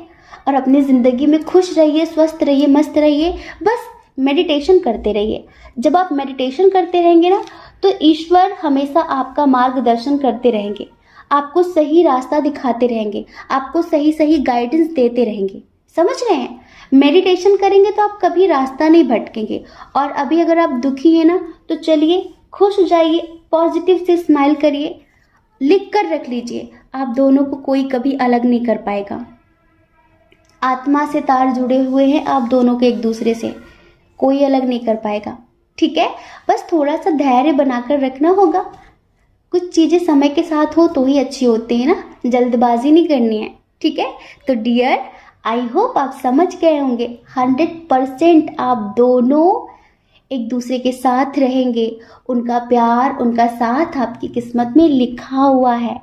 और अपनी ज़िंदगी में खुश रहिए, स्वस्थ रहिए, मस्त रहिए, बस मेडिटेशन करते रहिए। जब आप मेडिटेशन करते रहेंगे ना, तो ईश्वर हमेशा आपका मार्गदर्शन करते रहेंगे, आपको सही रास्ता दिखाते रहेंगे, आपको सही सही गाइडेंस देते रहेंगे। समझ रहे हैं? मेडिटेशन करेंगे तो आप कभी रास्ता नहीं भटकेंगे। और अभी अगर आप दुखी हैं ना, तो चलिए खुश हो जाइए, पॉजिटिव से स्माइल करिए, लिख कर रख लीजिए, आप दोनों को कोई कभी अलग नहीं कर पाएगा। आत्मा से तार जुड़े हुए हैं आप दोनों के एक दूसरे से, कोई अलग नहीं कर पाएगा, ठीक है। बस थोड़ा सा धैर्य बनाकर रखना होगा। कुछ चीज़ें समय के साथ हो तो ही अच्छी होती है ना, जल्दबाजी नहीं करनी है, ठीक है। तो डियर, आई होप आप समझ गए होंगे। 100% आप दोनों एक दूसरे के साथ रहेंगे, उनका प्यार, उनका साथ आपकी किस्मत में लिखा हुआ है।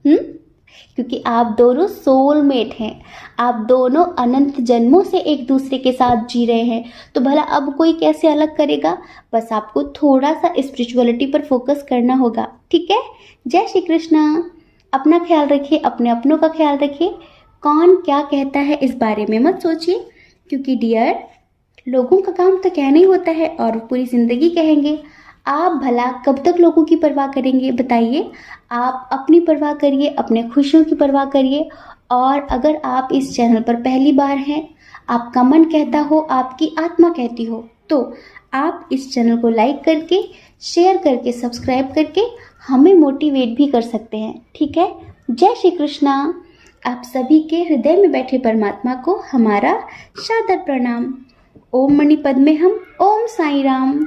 क्योंकि आप दोनों सोलमेट हैं, आप दोनों अनंत जन्मों से एक दूसरे के साथ जी रहे हैं। तो भला अब कोई कैसे अलग करेगा? बस आपको थोड़ा सा स्पिरिचुअलिटी पर फोकस करना होगा, ठीक है। जय श्री कृष्णा। अपना ख्याल रखिए, अपने अपनों का ख्याल रखिए। कौन क्या कहता है इस बारे में मत सोचिए, क्योंकि डियर, लोगों का काम तो कहना ही होता है और पूरी ज़िंदगी कहेंगे। आप भला कब तक लोगों की परवाह करेंगे बताइए? आप अपनी परवाह करिए, अपने खुशियों की परवाह करिए। और अगर आप इस चैनल पर पहली बार हैं, आपका मन कहता हो, आपकी आत्मा कहती हो, तो आप इस चैनल को लाइक करके, शेयर करके, सब्सक्राइब करके हमें मोटिवेट भी कर सकते हैं, ठीक है। जय श्री कृष्णा। आप सभी के हृदय में बैठे परमात्मा को हमारा सादर प्रणाम। ओम मणि पद्मे हम, ओम साई राम।